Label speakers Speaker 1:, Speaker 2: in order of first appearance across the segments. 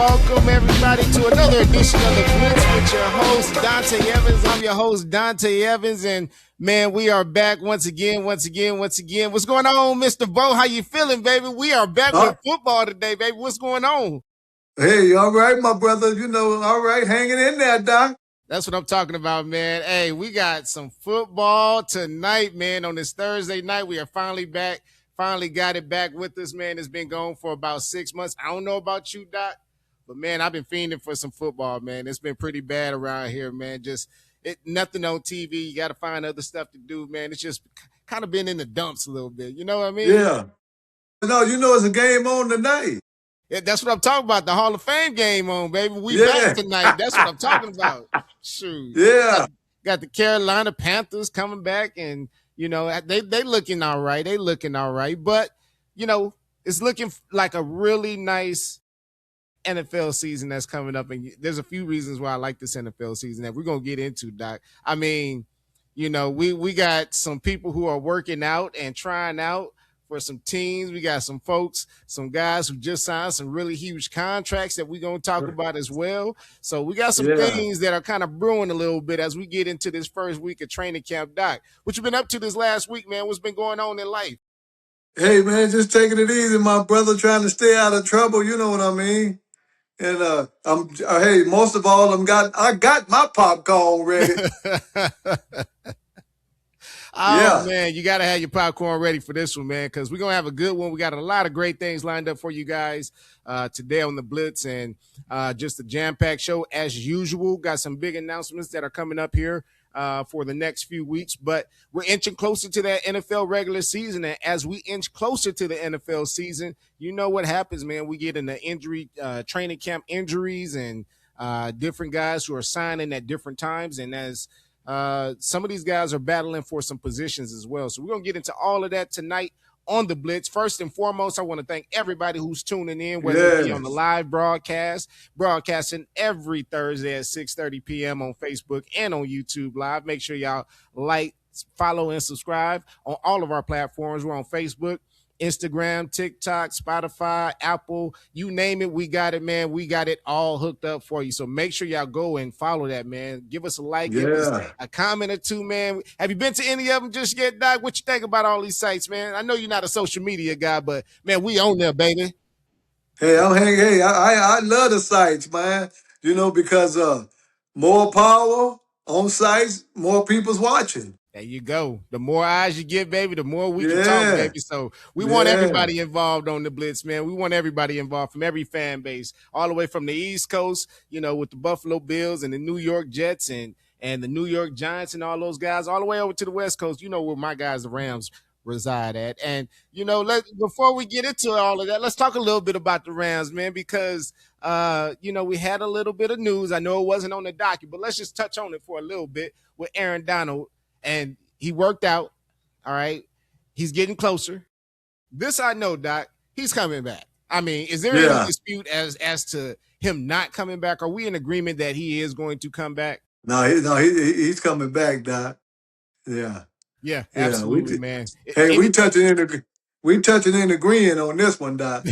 Speaker 1: welcome everybody to another edition of the Blitz with your host, Dontay Evans. I'm your host, Dontay Evans, and man, we are back once again. What's going on, Mr. Bo? How you feeling, baby? We are back
Speaker 2: Uh,
Speaker 1: with football today, baby. What's going on?
Speaker 2: hey, all right, my brother. All right, hanging in there, Doc.
Speaker 1: That's what I'm talking about, man. Hey, we got some football tonight, man. On this Thursday night, we are finally back. Finally got it back with us, man. It's been going for about 6 months. I don't know about you, Doc, but man, I've been fiending for some football, man. It's been pretty bad around here, man. Just nothing on TV. You got to find other stuff to do, man. It's just kind of been in the dumps a little bit. You know what I mean?
Speaker 2: Yeah. No, it's a game on tonight.
Speaker 1: Yeah, that's what I'm talking about. The Hall of Fame game on, baby. We back
Speaker 2: Yeah.
Speaker 1: tonight. That's what I'm talking about. Shoot.
Speaker 2: Yeah.
Speaker 1: Got the Carolina Panthers coming back, and they looking all right. They looking all right, but it's looking like a really nice NFL season that's coming up, and there's a few reasons why I like this NFL season that we're gonna get into, Doc. I mean, we got some people who are working out and trying out for some teams. We got some folks, some guys who just signed some really huge contracts that we're gonna talk about as well. So we got some things that are kind of brewing a little bit as we get into this first week of training camp, Doc. What you been up to this last week, man? What's been going on in life?
Speaker 2: Hey, man, just taking it easy, my brother, trying to stay out of trouble. You know what I mean? And hey, most of all, I got my popcorn ready.
Speaker 1: Oh,
Speaker 2: Yeah.
Speaker 1: man, you got to have your popcorn ready for this one, man, because we're going to have a good one. We got a lot of great things lined up for you guys today on the Blitz, and just a jam-packed show as usual. Got some big announcements that are coming up here for the next few weeks, but we're inching closer to that NFL regular season, and as we inch closer to the NFL season, you know what happens, man. We get into injury, training camp injuries, and different guys who are signing at different times, and as some of these guys are battling for some positions as well. So we're going to get into all of that tonight on the Blitz. First and foremost, I want to thank everybody who's tuning in, whether it be on the live broadcasting every Thursday at 6:30 p.m. on Facebook and on YouTube Live. Make sure y'all like, follow, and subscribe on all of our platforms. We're on Facebook, Instagram, TikTok, Spotify, Apple, you name it, we got it, man. We got it all hooked up for you. So make sure y'all go and follow that, man. Give us a like, give us a comment or two, man. Have you been to any of them just yet, Doc? What you think about all these sites, man? I know you're not a social media guy, but man, we on there, baby.
Speaker 2: Hey, I love the sites, man. Because more power on sites, more people's watching.
Speaker 1: There you go. The more eyes you get, baby, the more we can talk,
Speaker 2: Yeah.
Speaker 1: baby. So we want everybody involved on the Blitz, man. We want everybody involved from every fan base, all the way from the East Coast, with the Buffalo Bills and the New York Jets and the New York Giants and all those guys, all the way over to the West Coast. You know where my guys, the Rams, reside at. And, before we get into all of that, let's talk a little bit about the Rams, man, because, we had a little bit of news. I know it wasn't on the docket, but let's just touch on it for a little bit with Aaron Donald. And he worked out, all right? He's getting closer. This I know, Doc, he's coming back. I mean, is there any dispute as to him not coming back? Are we in agreement that he is going to come back?
Speaker 2: No, he's coming back, Doc. Yeah.
Speaker 1: Yeah, absolutely, man.
Speaker 2: Hey, we touching in agreeing on this one, Doc.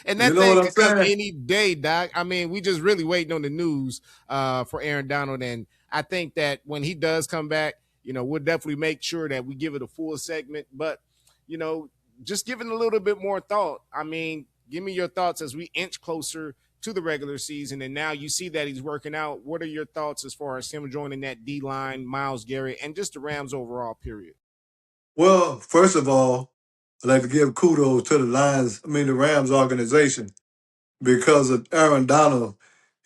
Speaker 1: And that thing could come any day, Doc. I mean, we just really waiting on the news for Aaron Donald. And I think that when he does come back, we'll definitely make sure that we give it a full segment. But, just giving a little bit more thought. I mean, give me your thoughts as we inch closer to the regular season. And now you see that he's working out. What are your thoughts as far as him joining that D-line, Myles Garrett, and just the Rams overall, period?
Speaker 2: Well, first of all, I'd like to give kudos to the Rams organization, because of Aaron Donald.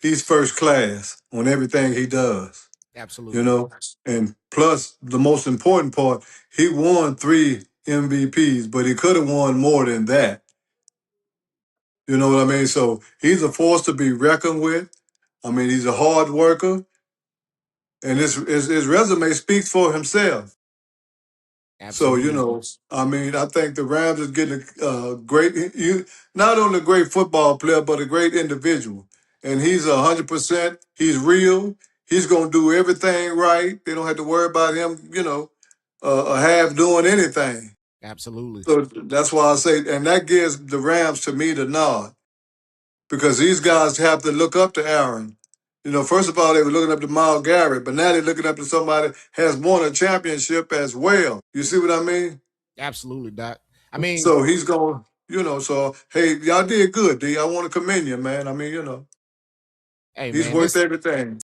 Speaker 2: He's first class on everything he does.
Speaker 1: Absolutely.
Speaker 2: And plus, the most important part, he won 3 MVPs, but he could have won more than that. You know what I mean? So he's a force to be reckoned with. I mean, he's a hard worker, and his resume speaks for himself.
Speaker 1: Absolutely.
Speaker 2: So, I think the Rams is getting a great, not only a great football player, but a great individual. And he's 100%. He's real. He's going to do everything right. They don't have to worry about him, half doing anything.
Speaker 1: Absolutely.
Speaker 2: So that's why I say, and that gives the Rams, to me, the nod. because these guys have to look up to Aaron. First of all, they were looking up to Miles Garrett, but now they're looking up to somebody has won a championship as well. You see what I mean?
Speaker 1: Absolutely, Doc. I mean,
Speaker 2: So he's going, so hey, y'all did good, D. I want to commend you, man. I mean,
Speaker 1: hey
Speaker 2: he's
Speaker 1: man,
Speaker 2: worth everything.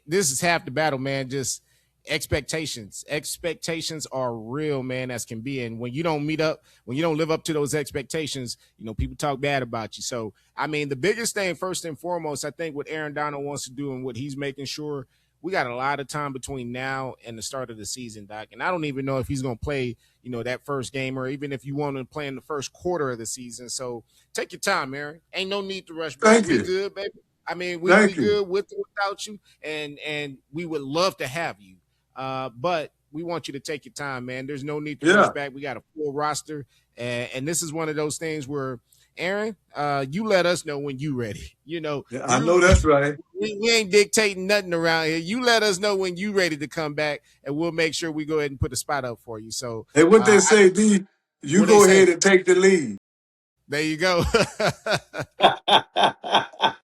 Speaker 1: this is half the battle, man. Just expectations. Expectations are real, man, as can be. And when you don't meet up, when you don't live up to those expectations, people talk bad about you. So, I mean, the biggest thing, first and foremost, I think what Aaron Donald wants to do and what he's making sure we got a lot of time between now and the start of the season, Doc. And I don't even know if he's going to play, that first game or even if you want to play in the first quarter of the season. So take your time, Aaron. Ain't no need to rush, brother.
Speaker 2: Thank
Speaker 1: We
Speaker 2: you.
Speaker 1: good, baby. I mean, we
Speaker 2: Thank you.
Speaker 1: good with or without you, and we would love to have you. But we want you to take your time, man. There's no need to rush
Speaker 2: Yeah.
Speaker 1: back. We got a full roster, and this is one of those things where, Aaron, you let us know when you ready.
Speaker 2: Yeah, I know that's right.
Speaker 1: We ain't dictating nothing around here. You let us know when you ready to come back, and we'll make sure we go ahead and put a spot up for you. So,
Speaker 2: Hey, what they say, D, you
Speaker 1: what they
Speaker 2: go
Speaker 1: say?
Speaker 2: ahead and take the lead.
Speaker 1: There you go.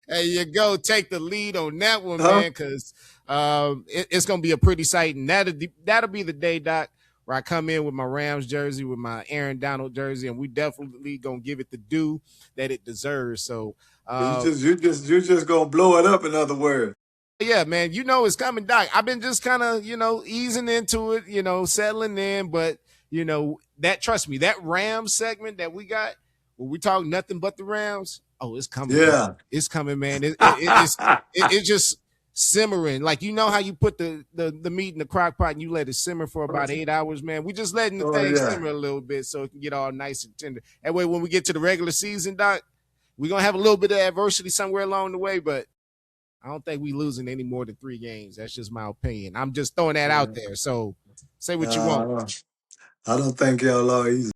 Speaker 1: There you go. Take the lead on that one,
Speaker 2: Huh?
Speaker 1: man, because it's going to be a pretty sight. And that'll be the day, Doc, where I come in with my Rams jersey, with my Aaron Donald jersey, and we definitely going to give it the due that it deserves. So,
Speaker 2: You just gonna blow it up, in other words.
Speaker 1: yeah, man, it's coming, Doc. I've been just kind of, easing into it, settling in, but trust me, that Rams segment that we got, where we talk nothing but the Rams, oh, it's coming, man.
Speaker 2: Yeah.
Speaker 1: It's coming, man. It's just simmering. Like how you put the meat in the crock pot and you let it simmer for about 8 hours, man. We just letting the
Speaker 2: Oh
Speaker 1: thing
Speaker 2: yeah.
Speaker 1: simmer a little bit so it can get all nice and tender. That way, when we get to the regular season, Doc, we're gonna have a little bit of adversity somewhere along the way, but I don't think we losing any more than 3 games. That's just my opinion. I'm just throwing that out there. So say what you want.
Speaker 2: I don't think y'all are either.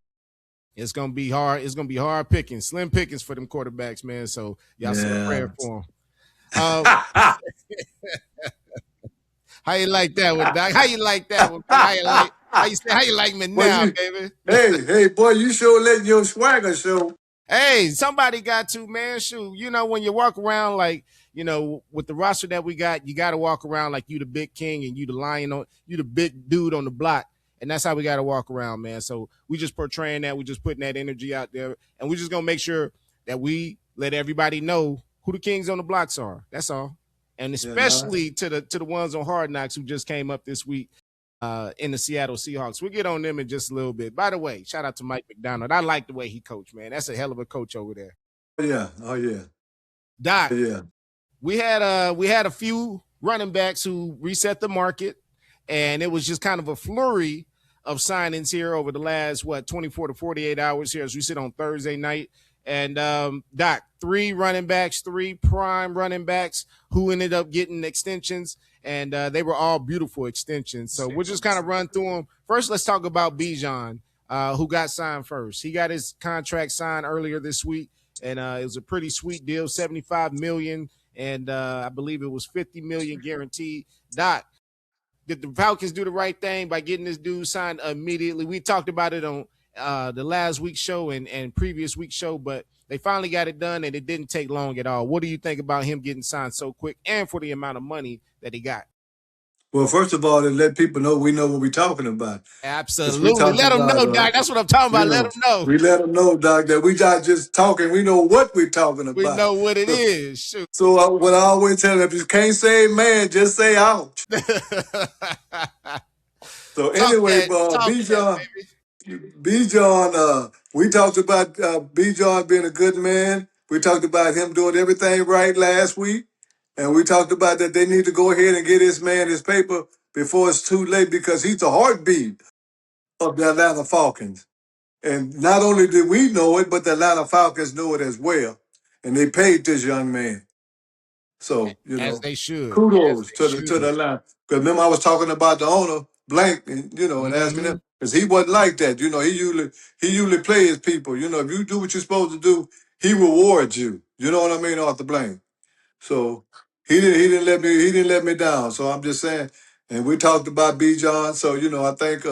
Speaker 1: It's gonna be hard. It's gonna be hard picking, slim pickings for them quarterbacks, man. So y'all say a prayer for them. How you like that one, Doc? How you like that one? How you like me now, baby?
Speaker 2: Hey, boy, you sure letting your swagger show.
Speaker 1: Hey, somebody got to, man. Shoot, when you walk around like, with the roster that we got, you got to walk around like you the big king and you the lion you the big dude on the block. And that's how we got to walk around, man. So we just portraying that. We just putting that energy out there. And we just going to make sure that we let everybody know who the kings on the blocks are. That's all. And especially to the ones on Hard Knocks who just came up this week in the Seattle Seahawks. We'll get on them in just a little bit. By the way, shout out to Mike McDonald. I like the way he coached, man. That's a hell of a coach over there.
Speaker 2: Oh yeah.
Speaker 1: Doc,
Speaker 2: Yeah.
Speaker 1: we had a few running backs who reset the market, and it was just kind of a flurry of signings here over the last 24 to 48 hours here as we sit on Thursday night. And Doc, 3 running backs, 3 prime running backs who ended up getting extensions, and they were all beautiful extensions. So we'll just kind of run through them. First, let's talk about Bijan, who got signed first. He got his contract signed earlier this week, and it was a pretty sweet deal, $75 million, and I believe it was $50 million guaranteed. Doc, did the Falcons do the right thing by getting this dude signed immediately? We talked about it on the last week's show and previous week's show, but they finally got it done, and it didn't take long at all. What do you think about him getting signed so quick and for the amount of money that he got?
Speaker 2: Well, first of all, to let people know we know what we're talking about.
Speaker 1: Absolutely. Let them know, Doc. That's what I'm talking about. Let them know.
Speaker 2: We let them know, Doc, that we not just talking. We know what we're talking
Speaker 1: We
Speaker 2: about.
Speaker 1: know what it is. Shoot.
Speaker 2: So what I always tell them, if you can't say man, just say ouch. So anyway, Bijan, we talked about Bijan being a good man. We talked about him doing everything right last week. And we talked about that they need to go ahead and get this man his paper before it's too late because he's the heartbeat of the Atlanta Falcons. And not only did we know it, but the Atlanta Falcons knew it as well. And they paid this young man. So,
Speaker 1: As they should.
Speaker 2: kudos to the Atlanta. Because remember I was talking about the owner, Blank, and and asking him, because he wasn't like that. He usually play his people. If you do what you're supposed to do, he rewards you. You know what I mean, off the Blank. So he didn't let me down. So I'm just saying, and we talked about Bijan. So I think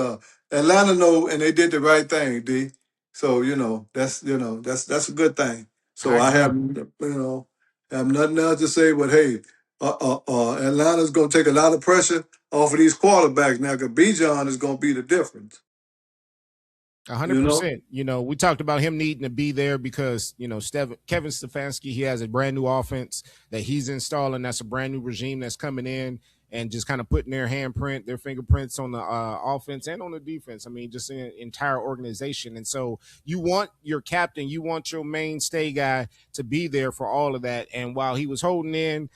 Speaker 2: Atlanta know, and they did the right thing, D. So that's a good thing. So
Speaker 1: I
Speaker 2: I
Speaker 1: agree.
Speaker 2: have nothing else to say. But hey, Atlanta's going to take a lot of pressure off of these quarterbacks now, because Bijan is going to be the difference. You know.
Speaker 1: 100%. We talked about him needing to be there because Kevin Stefanski, he has a brand new offense that he's installing. That's a brand new regime that's coming in and just kind of putting their handprint, their fingerprints on the offense and on the defense. I mean, just an entire organization. And so you want your captain, you want your mainstay guy to be there for all of that. And while he was holding in,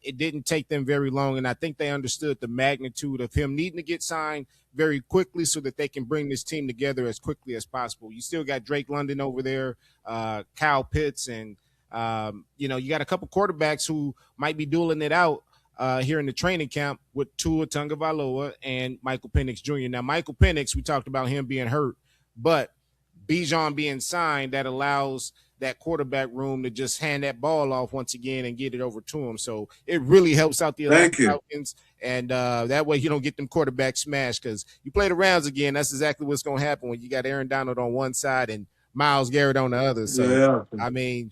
Speaker 1: it didn't take them very long. And I think they understood the magnitude of him needing to get signed very quickly so that they can bring this team together as quickly as possible. You still got Drake London over there, Kyle Pitts, and you got a couple quarterbacks who might be dueling it out here in the training camp with Tua Tagovailoa and Michael Penix Jr. Now, Michael Penix, we talked about him being hurt, but Bijan being signed, that allows that quarterback room to just hand that ball off once again and get it over to him. So it really helps out the Atlanta
Speaker 2: Thank you.
Speaker 1: Falcons. And that way you don't get them quarterbacks smashed, because you play the Rams again. That's exactly what's going to happen when you got Aaron Donald on one side and Myles Garrett on the other. So,
Speaker 2: Yeah.
Speaker 1: I mean,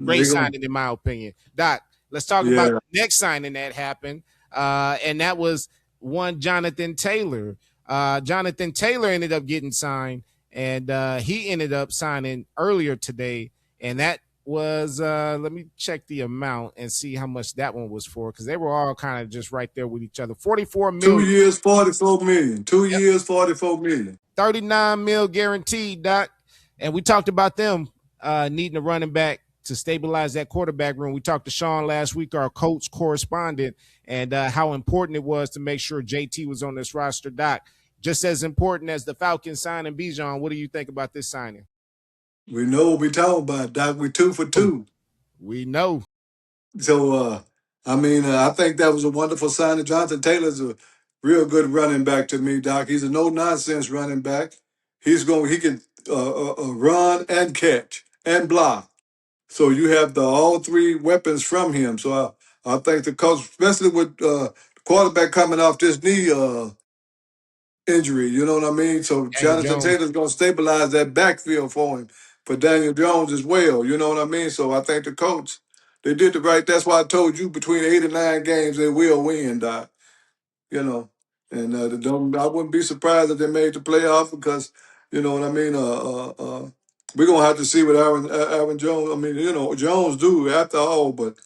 Speaker 1: great signing in my opinion. Doc, let's talk about the next signing that happened. And that was one Jonathan Taylor. Jonathan Taylor ended up getting signed, and he ended up signing earlier today. And that was, let me check the amount and see how much that one was for, because they were all kind of just right there with each other. 44 million.
Speaker 2: 2 years, 44 million. 2
Speaker 1: Yep.
Speaker 2: years, 44 million.
Speaker 1: 39 mil guaranteed, Doc. And we talked about them needing a running back to stabilize that quarterback room. We talked to Sean last week, our Colts correspondent, and how important it was to make sure JT was on this roster. Doc, just as important as the Falcons signing Bijan, what do you think about this signing?
Speaker 2: We know what we talking about, Doc. We 2 for 2.
Speaker 1: We know.
Speaker 2: So, I think that was a wonderful signing. Jonathan Taylor's a real good running back to me, Doc. He's a no-nonsense running back. He can run and catch and block. So you have all three weapons from him. So I think the coach, especially with the quarterback coming off this knee injury, you know what I mean? So
Speaker 1: Daniel
Speaker 2: Jonathan
Speaker 1: Jones.
Speaker 2: Taylor's going to stabilize that backfield for him, for Daniel Jones as well, you know what I mean? So I think the coach, they did the right. That's why I told you between 8 and 9 games they will win, Doc. You know, and I wouldn't be surprised if they made the playoff, because you know what I mean. We're gonna have to see what Aaron Jones. I mean, Jones do after all, but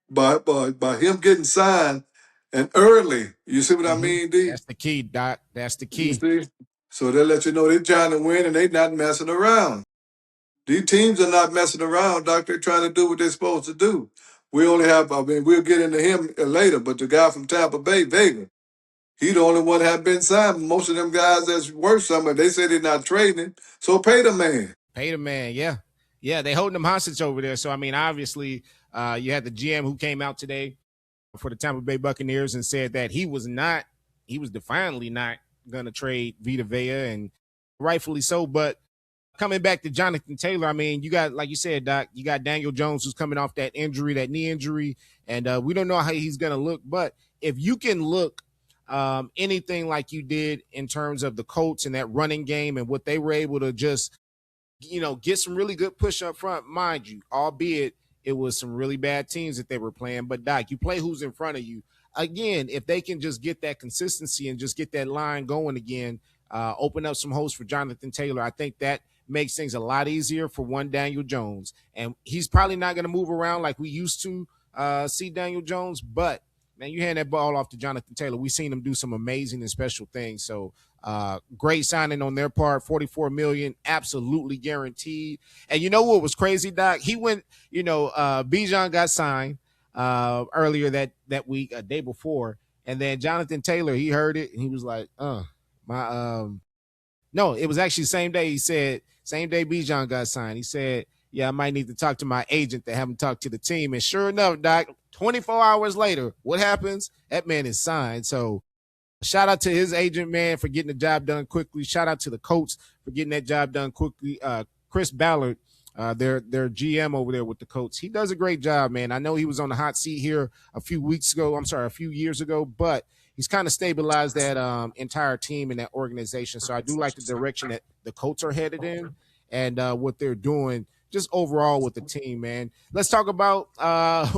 Speaker 2: by him getting signed and early, you see what I mean, D?
Speaker 1: That's the key, Doc. That's the
Speaker 2: You
Speaker 1: key.
Speaker 2: see, so they let you know they're trying to win and they're not messing around. These teams are not messing around, Doc. They're trying to do what they're supposed to do. We'll get into him later, but the guy from Tampa Bay, Vega, he the only one that have been signed. Most of them guys that's worth something, they say they're not trading. So pay the man.
Speaker 1: Pay the man, yeah. Yeah, they holding them hostage over there. So, I mean, obviously, you had the GM who came out today for the Tampa Bay Buccaneers and said that he was defiantly not going to trade Vita Vea, and rightfully so. But coming back to Jonathan Taylor, I mean, you got, like you said, Doc, you got Daniel Jones who's coming off that injury, that knee injury, and we don't know how he's going to look. But if you can look anything like you did in terms of the Colts and that running game and what they were able to just, get some really good push up front, mind you, albeit it was some really bad teams that they were playing. But Doc, you play who's in front of you. Again, if they can just get that consistency and just get that line going again, open up some holes for Jonathan Taylor, I think that makes things a lot easier for one Daniel Jones. And he's probably not going to move around like we used to see Daniel Jones, but man, you hand that ball off to Jonathan Taylor. We've seen him do some amazing and special things. So great signing on their part. 44 million, absolutely guaranteed. And you know what was crazy, Doc? He went, Bijan got signed earlier that week, a day before, and then Jonathan Taylor, he heard it and he was like, no, it was actually the same day. He said, same day Bijan got signed. He said, yeah, I might need to talk to my agent to have him talk to the team. And sure enough, Doc, 24 hours later, what happens? That man is signed. So shout out to his agent, man, for getting the job done quickly. Shout out to the Colts for getting that job done quickly. Chris Ballard, their GM over there with the Colts, he does a great job, man. I know he was on the hot seat here a few years ago, but he's kind of stabilized that entire team and that organization. So I do like the direction that the Colts are headed in and what they're doing just overall with the team, man. Let's talk about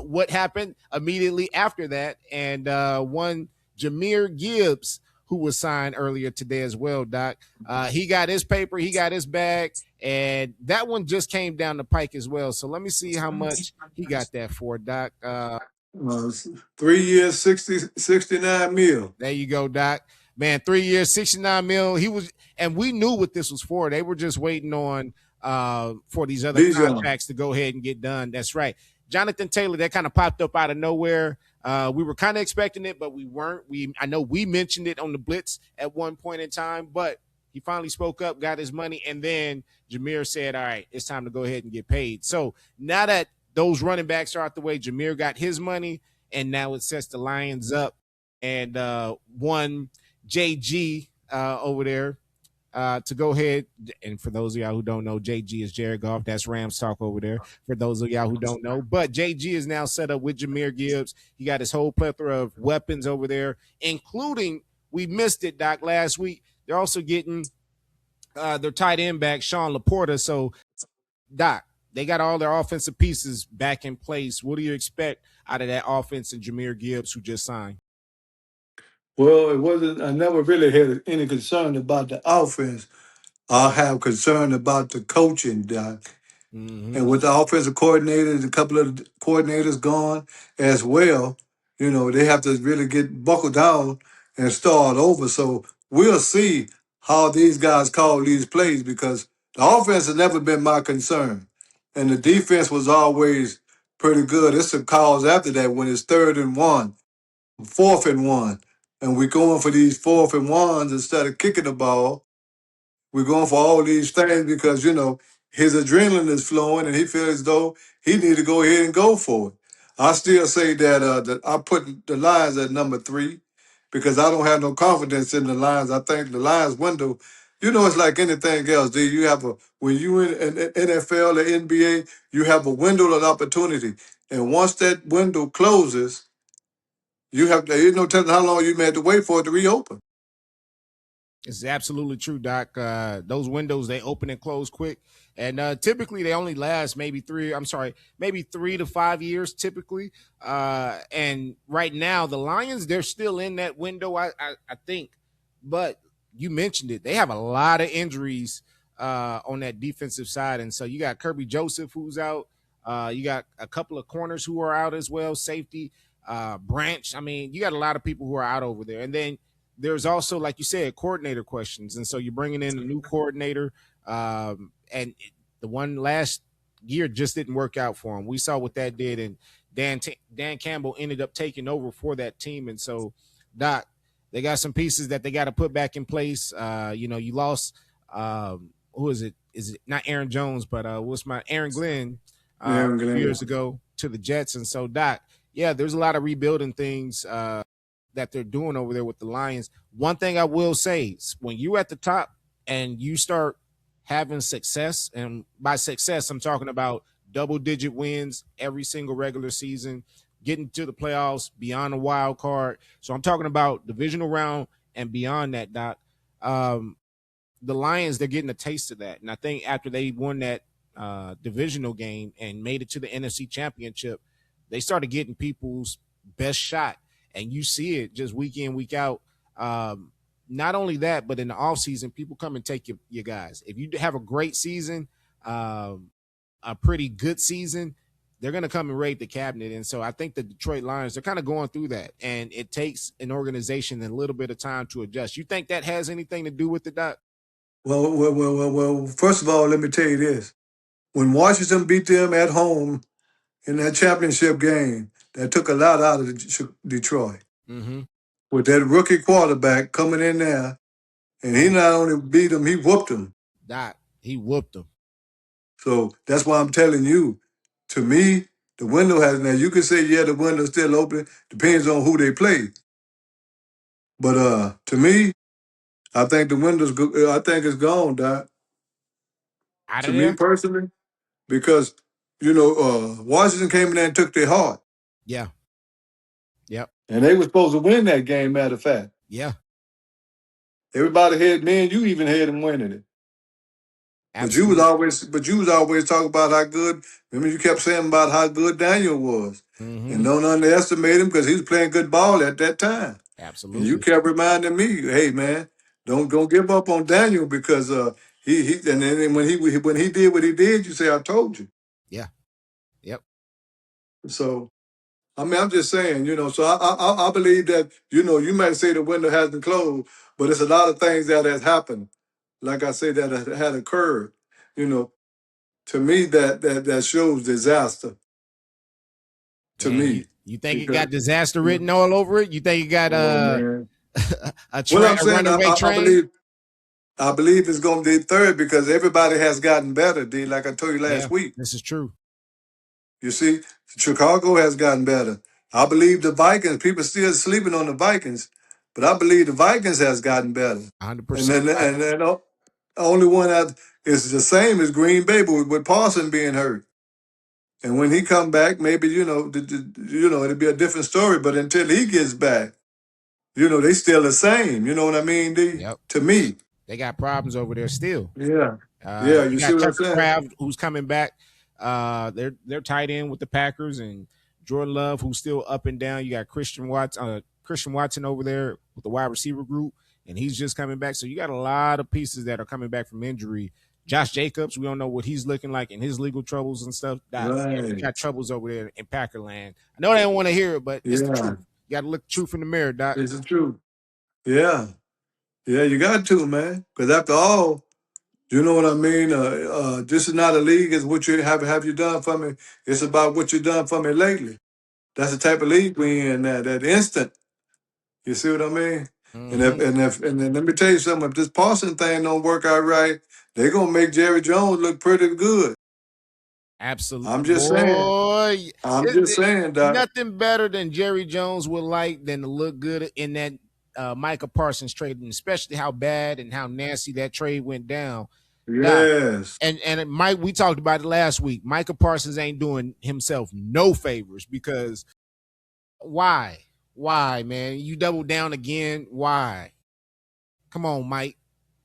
Speaker 1: what happened immediately after that, and one Jahmyr Gibbs, who was signed earlier today as well, Doc. He got his paper, he got his bag, and that one just came down the pike as well. So let me see how much he got that for, Doc.
Speaker 2: 3 years, 69 mil.
Speaker 1: There you go, Doc. Man, 3 years, 69 mil. He was, and we knew what this was for. They were just waiting on for these other
Speaker 2: Bijan.
Speaker 1: contracts to go ahead and get done. That's right. Jonathan Taylor, that kind of popped up out of nowhere. We were kind of expecting it, but we weren't. I know we mentioned it on the Blitz at one point in time, but he finally spoke up, got his money, and then Jahmyr said, all right, it's time to go ahead and get paid. So now that those running backs are out the way, Jahmyr got his money, and now it sets the Lions up. And one JG over there to go ahead. And for those of y'all who don't know, JG is Jared Goff. That's Rams talk over there. For those of y'all who don't know, but JG is now set up with Jahmyr Gibbs. He got his whole plethora of weapons over there, including, we missed it, Doc, last week. They're also getting their tight end back, Sean Laporta. So, Doc, they got all their offensive pieces back in place. What do you expect out of that offense and Jahmyr Gibbs, who just signed?
Speaker 2: Well, it wasn't. I never really had any concern about the offense. I have concern about the coaching, Doc.
Speaker 1: Mm-hmm.
Speaker 2: And with the offensive coordinators, a couple of coordinators gone as well, they have to really get buckled down and start over. So we'll see how these guys call these plays because the offense has never been my concern. And the defense was always pretty good. It's some calls after that when it's 3rd and 1, 4th and 1. And we're going for these 4th and 1s instead of kicking the ball. We're going for all these things because, his adrenaline is flowing and he feels as though he need to go ahead and go for it. I still say that I put the Lions at number 3 because I don't have no confidence in the Lions. I think the Lions window, it's like anything else. You have when you in NFL or NBA, you have a window of opportunity. And once that window closes, there's no telling how long you may have to wait for it to reopen.
Speaker 1: It's absolutely true, Doc. Those windows, they open and close quick, and typically they only last maybe 3 to 5 years typically. And right now, the Lions, they're still in that window, I think. But you mentioned it; they have a lot of injuries on that defensive side, and so you got Kirby Joseph who's out. You got a couple of corners who are out as well. Safety, Branch. I mean, you got a lot of people who are out over there, and then there's also, like you said, coordinator questions. And so you're bringing in a new coordinator. And the one last year just didn't work out for him. We saw what that did. And Dan Campbell ended up taking over for that team. And so, Doc, they got some pieces that they got to put back in place. You lost, who is it? Is it not Aaron Jones, but Aaron Glenn a few years ago to the Jets. And so, Doc, yeah, there's a lot of rebuilding things that they're doing over there with the Lions. One thing I will say is when you're at the top and you start having success, and by success, I'm talking about double-digit wins every single regular season, getting to the playoffs, beyond the wild card. So I'm talking about divisional round and beyond that, Doc. The Lions, they're getting a taste of that. And I think after they won that divisional game and made it to the NFC Championship, they started getting people's best shot. And you see it just week in, week out. Not only that, but in the offseason, people come and take your guys. If you have a great season, a pretty good season, they're going to come and raid the cabinet. And so I think the Detroit Lions, they're kind of going through that. And it takes an organization a little bit of time to adjust. You think that has anything to do with it, Doc?
Speaker 2: Well, first of all, let me tell you this. When Washington beat them at home in that championship game, that took a lot out of Detroit.
Speaker 1: Mm-hmm.
Speaker 2: With that rookie quarterback coming in there, and he not only beat them, he whooped them.
Speaker 1: Doc, he whooped them.
Speaker 2: So that's why I'm telling you, to me, the window has, now you can say, yeah, the window's still open, depends on who they play. But to me, I think the I think it's gone, Doc.
Speaker 1: Out
Speaker 2: To
Speaker 1: of
Speaker 2: me
Speaker 1: there?
Speaker 2: personally, because, Washington came in there and took their heart.
Speaker 1: Yeah. Yep.
Speaker 2: And they were supposed to win that game, matter of fact.
Speaker 1: Yeah.
Speaker 2: Everybody had, me and you even had them winning it.
Speaker 1: Absolutely.
Speaker 2: But you was always talking about how good. Remember, you kept saying about how good Daniel was, and don't underestimate him because he was playing good ball at that time. And you
Speaker 1: Absolutely.
Speaker 2: kept reminding me, hey man, don't give up on Daniel because he and then when he did what he did, you say I told you.
Speaker 1: Yeah. Yep.
Speaker 2: So I mean, I'm just saying, So I believe that you might say the window hasn't closed, but it's a lot of things that has happened. Like I say, that had occurred. To me, that shows disaster. To
Speaker 1: Man,
Speaker 2: me,
Speaker 1: you think it
Speaker 2: because
Speaker 1: got disaster written all over it? You think it got
Speaker 2: oh man,
Speaker 1: a
Speaker 2: what
Speaker 1: train,
Speaker 2: I'm
Speaker 1: a
Speaker 2: saying,
Speaker 1: runaway train?
Speaker 2: I believe it's going to be third because everybody has gotten better. D, like I told you
Speaker 1: Yeah,
Speaker 2: last week.
Speaker 1: this is true.
Speaker 2: You see, Chicago has gotten better. I believe the Vikings. People still sleeping on the Vikings, but I believe the Vikings has gotten better. And
Speaker 1: 100%.
Speaker 2: then the only one that is the same as Green Bay, but with Parson being hurt. And when he come back, maybe it'll be a different story. But until he gets back, they still the same. You know what I mean?
Speaker 1: Yep.
Speaker 2: To me,
Speaker 1: They got problems over there still.
Speaker 2: yeah, yeah.
Speaker 1: You
Speaker 2: You see
Speaker 1: got
Speaker 2: what I'm
Speaker 1: Tucker
Speaker 2: saying?
Speaker 1: Kraft who's coming back. They're tied in with the Packers, and Jordan Love who's still up and down. You got Christian Watson over there with the wide receiver group, and he's just coming back. So you got a lot of pieces that are coming back from injury. Josh Jacobs, we don't know what he's looking like in his legal troubles and stuff. Man, we
Speaker 2: Right.
Speaker 1: got troubles over there in Packerland. I know they don't want to hear it, but it's the
Speaker 2: Yeah,
Speaker 1: truth. You got to look the truth in the mirror, Doc.
Speaker 2: it's the truth. Yeah, yeah. You got to, man. Because after all, you know what I mean. This is not a league. It's what you have you done for me. It's about what you done for me lately. That's the type of league we in. That instant. You see what I mean?
Speaker 1: Mm-hmm.
Speaker 2: And then let me tell you something. If this Parson thing don't work out right, they're gonna make Jerry Jones look pretty good.
Speaker 1: Absolutely,
Speaker 2: I'm just saying.
Speaker 1: boy.
Speaker 2: I'm just saying, Doc.
Speaker 1: Nothing better than Jerry Jones would like than to look good in that Micah Parsons trade, and especially how bad and how nasty that trade went down. Doc,
Speaker 2: Yes.
Speaker 1: and Mike, we talked about it last week. Micah Parsons ain't doing himself no favors because why? Why, man? You double down again. Why? Come on, Mike.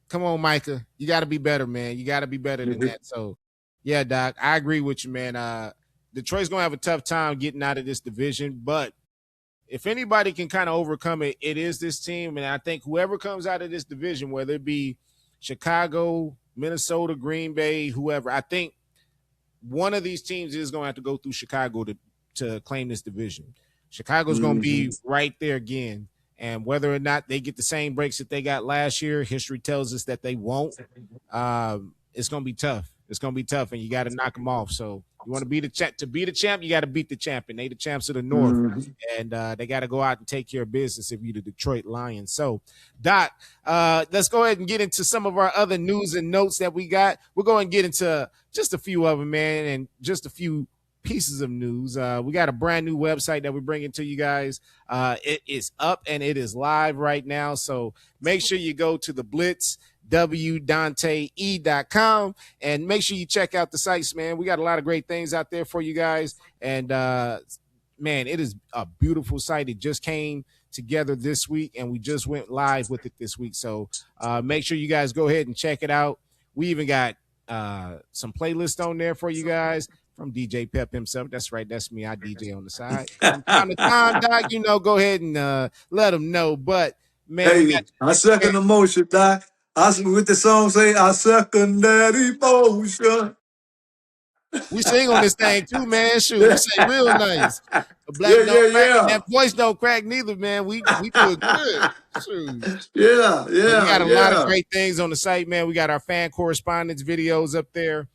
Speaker 1: Come on, Micah. You got to be better, man. You got to be better than that. So, yeah, Doc, I agree with you, man. Detroit's gonna have a tough time getting out of this division, but if anybody can kind of overcome it, it is this team. And I think whoever comes out of this division, whether it be Chicago, Minnesota, Green Bay, whoever, I think one of these teams is going to have to go through Chicago to claim this division. Chicago's going to
Speaker 2: Mm-hmm.
Speaker 1: be right there again. And whether or not they get the same breaks that they got last year, history tells us that they won't. It's going to be tough. It's going to be tough, and you got to knock them off. So you want to be the champ. To be the champ, you got to beat the champion. They the champs of the North,
Speaker 2: Mm-hmm.
Speaker 1: and they got to go out and take care of business if you're the Detroit Lions. So, Doc, let's go ahead and get into some of our other news and notes that we got. We'll go and get into just a few of them, man, and just a few pieces of news. We got a brand new website that we're bringing to you guys. It is up and it is live right now. So make sure you go to the Blitz, Dontaye.com, and make sure you check out the sites, man. We got a lot of great things out there for you guys. And man, it is a beautiful site. It just came together this week, and we just went live with it this week. So make sure you guys go ahead and check it out. We even got some playlists on there for you guys from DJ Pep himself. That's right. That's me. I DJ on the side. From time to time, Doc, go ahead and let them know. But, man, we
Speaker 2: Hey,
Speaker 1: got
Speaker 2: I second emotion, Doc. With the song say, I second that emotion.
Speaker 1: we sing on this thing too, man. Shoot, we say real nice. The black
Speaker 2: Yeah,
Speaker 1: don't
Speaker 2: yeah,
Speaker 1: crack and
Speaker 2: yeah.
Speaker 1: that voice don't crack neither, man. We do it good. Shoot.
Speaker 2: Yeah,
Speaker 1: But we
Speaker 2: yeah,
Speaker 1: got a lot of
Speaker 2: yeah.
Speaker 1: great things on the site, man. We got our fan correspondence videos up there.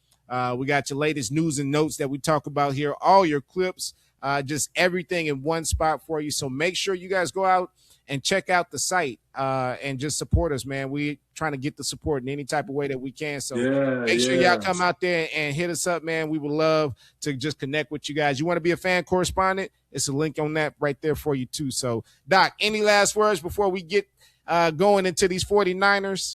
Speaker 1: We got your latest news and notes that we talk about here, all your clips, just everything in one spot for you. So make sure you guys go out and check out the site and just support us, man. We trying to get the support in any type of way that we can. So make sure y'all come out there and hit us up, man. We would love to just connect with you guys. You want to be a fan correspondent? It's a link on that right there for you too. So, Doc, any last words before we get going into these 49ers?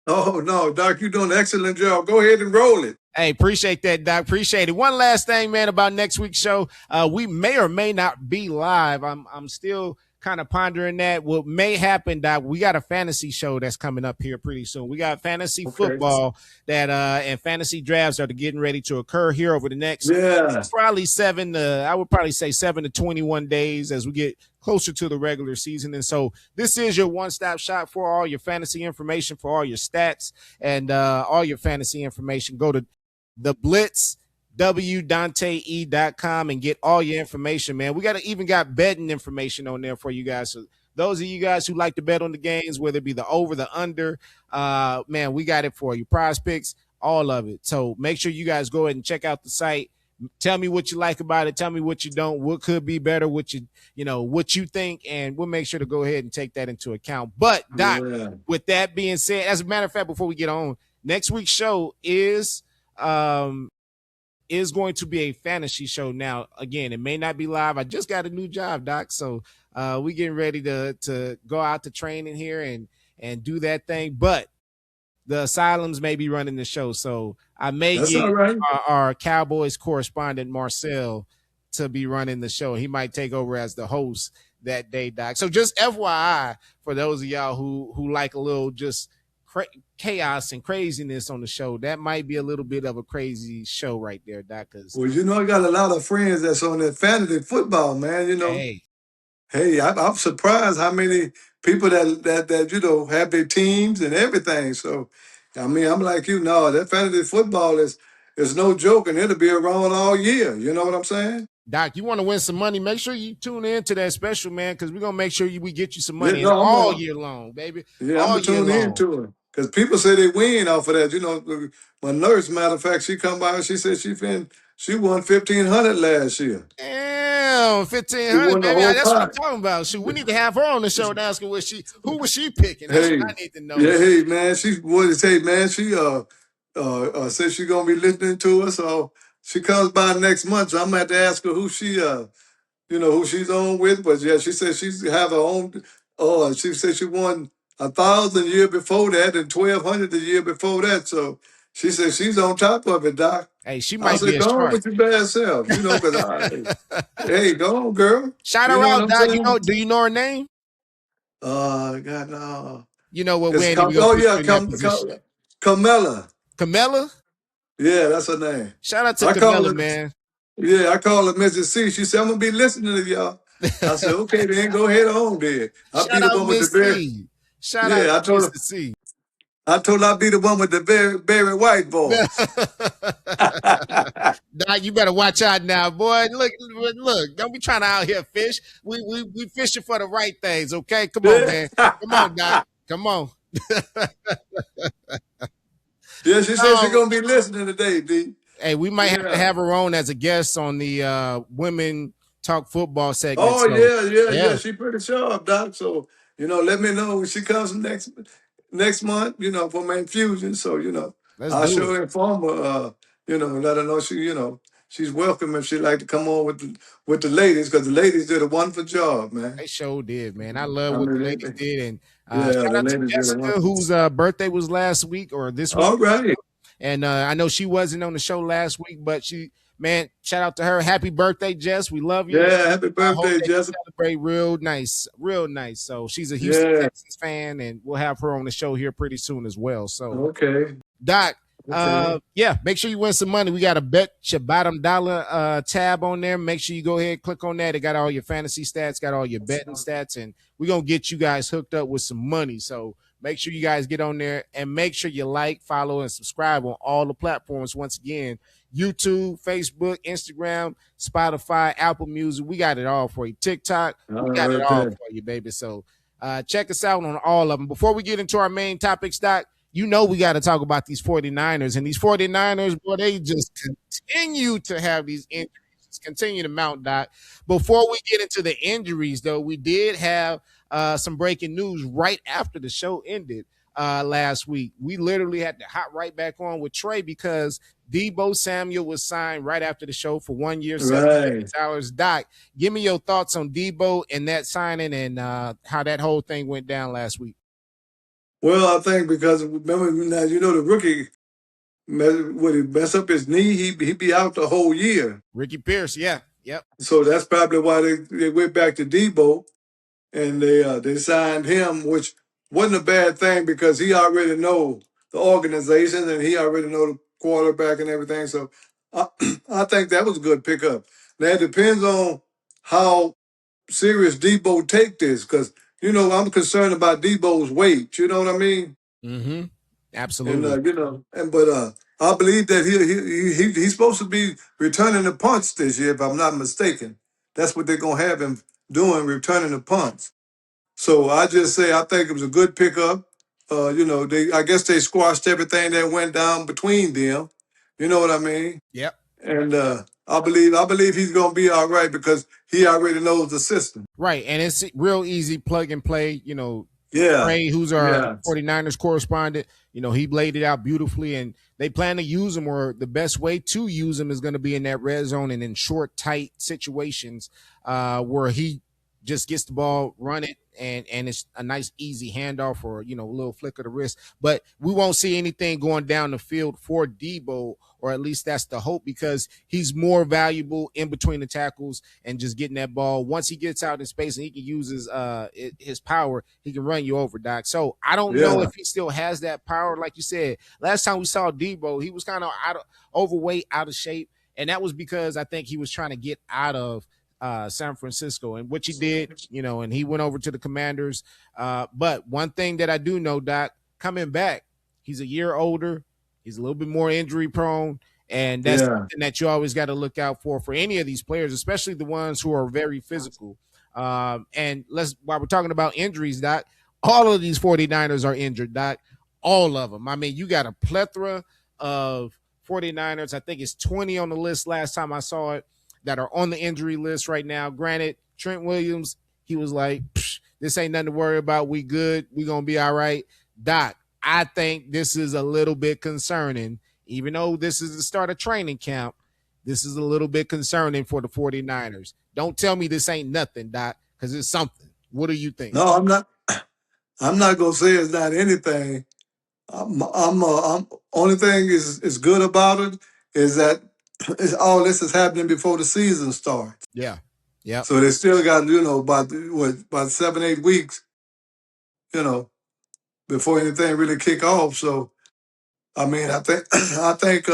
Speaker 2: Oh, no, Doc, you're doing an excellent job. Go ahead and roll it.
Speaker 1: Hey, appreciate that, Doc. Appreciate it. One last thing, man, about next week's show. We may or may not be live. I'm still kind of pondering that. What may happen, Doc, we got a fantasy show that's coming up here pretty soon. We got fantasy
Speaker 2: Okay.
Speaker 1: football that and fantasy drafts are getting ready to occur here over the next
Speaker 2: Yeah.
Speaker 1: probably I would probably say 7 to 21 days as we get closer to the regular season. And so this is your one-stop shop for all your fantasy information, for all your stats and all your fantasy information. Go to the Blitz Dontay.com and get all your information, man. We even got betting information on there for you guys. So those of you guys who like to bet on the games, whether it be the over, the under, man, we got it for you. Prize picks, all of it. So make sure you guys go ahead and check out the site. Tell me what you like about it. Tell me what you don't. What could be better? What you think, and we'll make sure to go ahead and take that into account. But Doc, with that being said, as a matter of fact, before we get on, next week's show is going to be a fantasy show. Now, again, it may not be live. I just got a new job, Doc. So we getting ready to go out to training here and do that thing. But the Asylums may be running the show. So I may
Speaker 2: That's
Speaker 1: get
Speaker 2: all right.
Speaker 1: our Cowboys correspondent, Marcel, to be running the show. He might take over as the host that day, Doc. So just FYI for those of y'all who like a little just chaos and craziness on the show, that might be a little bit of a crazy show right there, Doc.
Speaker 2: Well, I got a lot of friends that's on that fantasy football, man. Hey, I'm surprised how many people that have their teams and everything. So, I mean, I'm like that fantasy football is no joke, and it'll be around all year. You know what I'm saying?
Speaker 1: Doc, you want to win some money? Make sure you tune in to that special, man, because we're gonna make sure we get you some money all year long, baby.
Speaker 2: Yeah, I'm gonna tune into it because people say they win off of that. My nurse, matter of fact, she come by and she said she won 1,500 last year.
Speaker 1: Damn, 1,500, baby. That's what I'm talking about. Shoot, we need to have her on the show and ask her who was she picking. That's what I need to know.
Speaker 2: Yeah, hey man, she said she's gonna be listening to us. So she comes by next month. So I'm gonna have to ask her who who she's on with. But yeah, she said she's have her own. Oh, she said she won 1,000 the year before that and 1,200 the year before that. So she said she's on top of it, Doc.
Speaker 1: Hey, she might be a
Speaker 2: go
Speaker 1: shark.
Speaker 2: on with your bad self, because hey, go on, girl.
Speaker 1: Shout her out, Doc. Do you know her name?
Speaker 2: God, no.
Speaker 1: You know what, Wendy?
Speaker 2: Camilla.
Speaker 1: Camilla?
Speaker 2: Yeah, that's her name.
Speaker 1: Shout out to Camilla, man.
Speaker 2: Yeah, I call her Mrs. C. She said, I'm going to be listening to y'all. I said, okay, then go ahead on then.
Speaker 1: I'll be the one with the berry. Shout out to Mrs. C.
Speaker 2: I told her I'd be the one with the very white voice.
Speaker 1: Doc, you better watch out now, boy. Look, don't be trying to out here fish. We fishing for the right things, okay? Come on, man. Come on, Doc. Come on.
Speaker 2: Yeah, she said she's gonna be listening today, D.
Speaker 1: Hey, we might have to have her on as a guest on the Women Talk Football segment.
Speaker 2: Oh, yeah. She pretty sharp, Doc. So, let me know when she comes next month, for my infusion. So, I'll sure inform her, let her know she's welcome if she'd like to come on with the ladies, because the ladies did a wonderful job, man.
Speaker 1: They sure did, man. I love what the ladies did. And shout out to Jessica, whose birthday was last week or this week.
Speaker 2: All right.
Speaker 1: And I know she wasn't on the show last week, but shout out to her. Happy birthday, Jess. We love you.
Speaker 2: Yeah, happy birthday, Jess.
Speaker 1: Celebrate real nice. So she's a Houston Texans fan, and we'll have her on the show here pretty soon as well. So
Speaker 2: okay.
Speaker 1: Doc, make sure you win some money. We got a bet your bottom dollar tab on there. Make sure you go ahead, click on that. It got all your fantasy stats, got all your betting stats, and we're gonna get you guys hooked up with some money. So make sure you guys get on there and make sure you like, follow, and subscribe on all the platforms. Once again, YouTube, Facebook, Instagram, Spotify, Apple Music. We got it all for you. TikTok, we got it all for you, baby. So check us out on all of them. Before we get into our main topics, Doc, we got to talk about these 49ers. And these 49ers, boy, they just continue to have these injuries. Continue to mount, Doc. Before we get into the injuries, though, we did have some breaking news right after the show ended last week. We literally had to hop right back on with Trey because Deebo Samuel was signed right after the show for 1 year, $7 million. Doc, give me your thoughts on Deebo and that signing and how that whole thing went down last week.
Speaker 2: Well, I think because remember now, the rookie, when he mess up his knee, he'd be out the whole year.
Speaker 1: Ricky Pierce, yeah. Yep.
Speaker 2: So that's probably why they went back to Deebo. and they signed him, which wasn't a bad thing because he already know the organization and he already know the quarterback and everything. So I, I think that was a good pickup. Now it depends on how serious Debo take this, because I'm concerned about Debo's weight. You know what I mean?
Speaker 1: Mm-hmm.
Speaker 2: And
Speaker 1: Absolutely.
Speaker 2: I believe that he's supposed to be returning the punts this year, if I'm not mistaken. That's what they're gonna have him doing, returning the punts. So I just say I think it was a good pickup. I guess they squashed everything that went down between them. You know what I mean?
Speaker 1: Yep.
Speaker 2: And I believe he's gonna be all right because he already knows the system.
Speaker 1: Right. And it's real easy plug and play.
Speaker 2: Yeah,
Speaker 1: Trey, who's our
Speaker 2: yeah,
Speaker 1: 49ers correspondent, he laid it out beautifully, and they plan to use him, or the best way to use him is going to be in that red zone and in short, tight situations where he just gets the ball, run it, and it's a nice, easy handoff or, a little flick of the wrist. But we won't see anything going down the field for Debo, or at least that's the hope, because he's more valuable in between the tackles and just getting that ball. Once he gets out in space and he can use his power, he can run you over, Doc. So I don't know
Speaker 2: yeah,
Speaker 1: if he still has that power. Like you said, last time we saw Debo, he was kind of overweight, out of shape, and that was because I think he was trying to get out of San Francisco, and which he did, and he went over to the Commanders. But one thing that I do know, Doc, coming back, he's a year older. He's a little bit more injury prone. And that's
Speaker 2: yeah,
Speaker 1: something that you always got to look out for any of these players, especially the ones who are very physical. And while we're talking about injuries, Doc, all of these 49ers are injured, Doc. All of them. I mean, you got a plethora of 49ers. I think it's 20 on the list last time I saw it that are on the injury list right now. Granted, Trent Williams, he was like, this ain't nothing to worry about. We good. We going to be all right. Doc, I think this is a little bit concerning. Even though this is the start of training camp, this is a little bit concerning for the 49ers. Don't tell me this ain't nothing, Doc, because it's something. What do you think?
Speaker 2: no, I'm not. I'm not gonna say it's not anything. I'm only thing is good about it is that all this is happening before the season starts.
Speaker 1: Yeah. Yep.
Speaker 2: So they still got about 7-8 weeks, you know, before anything really kick off. So I mean, I think I think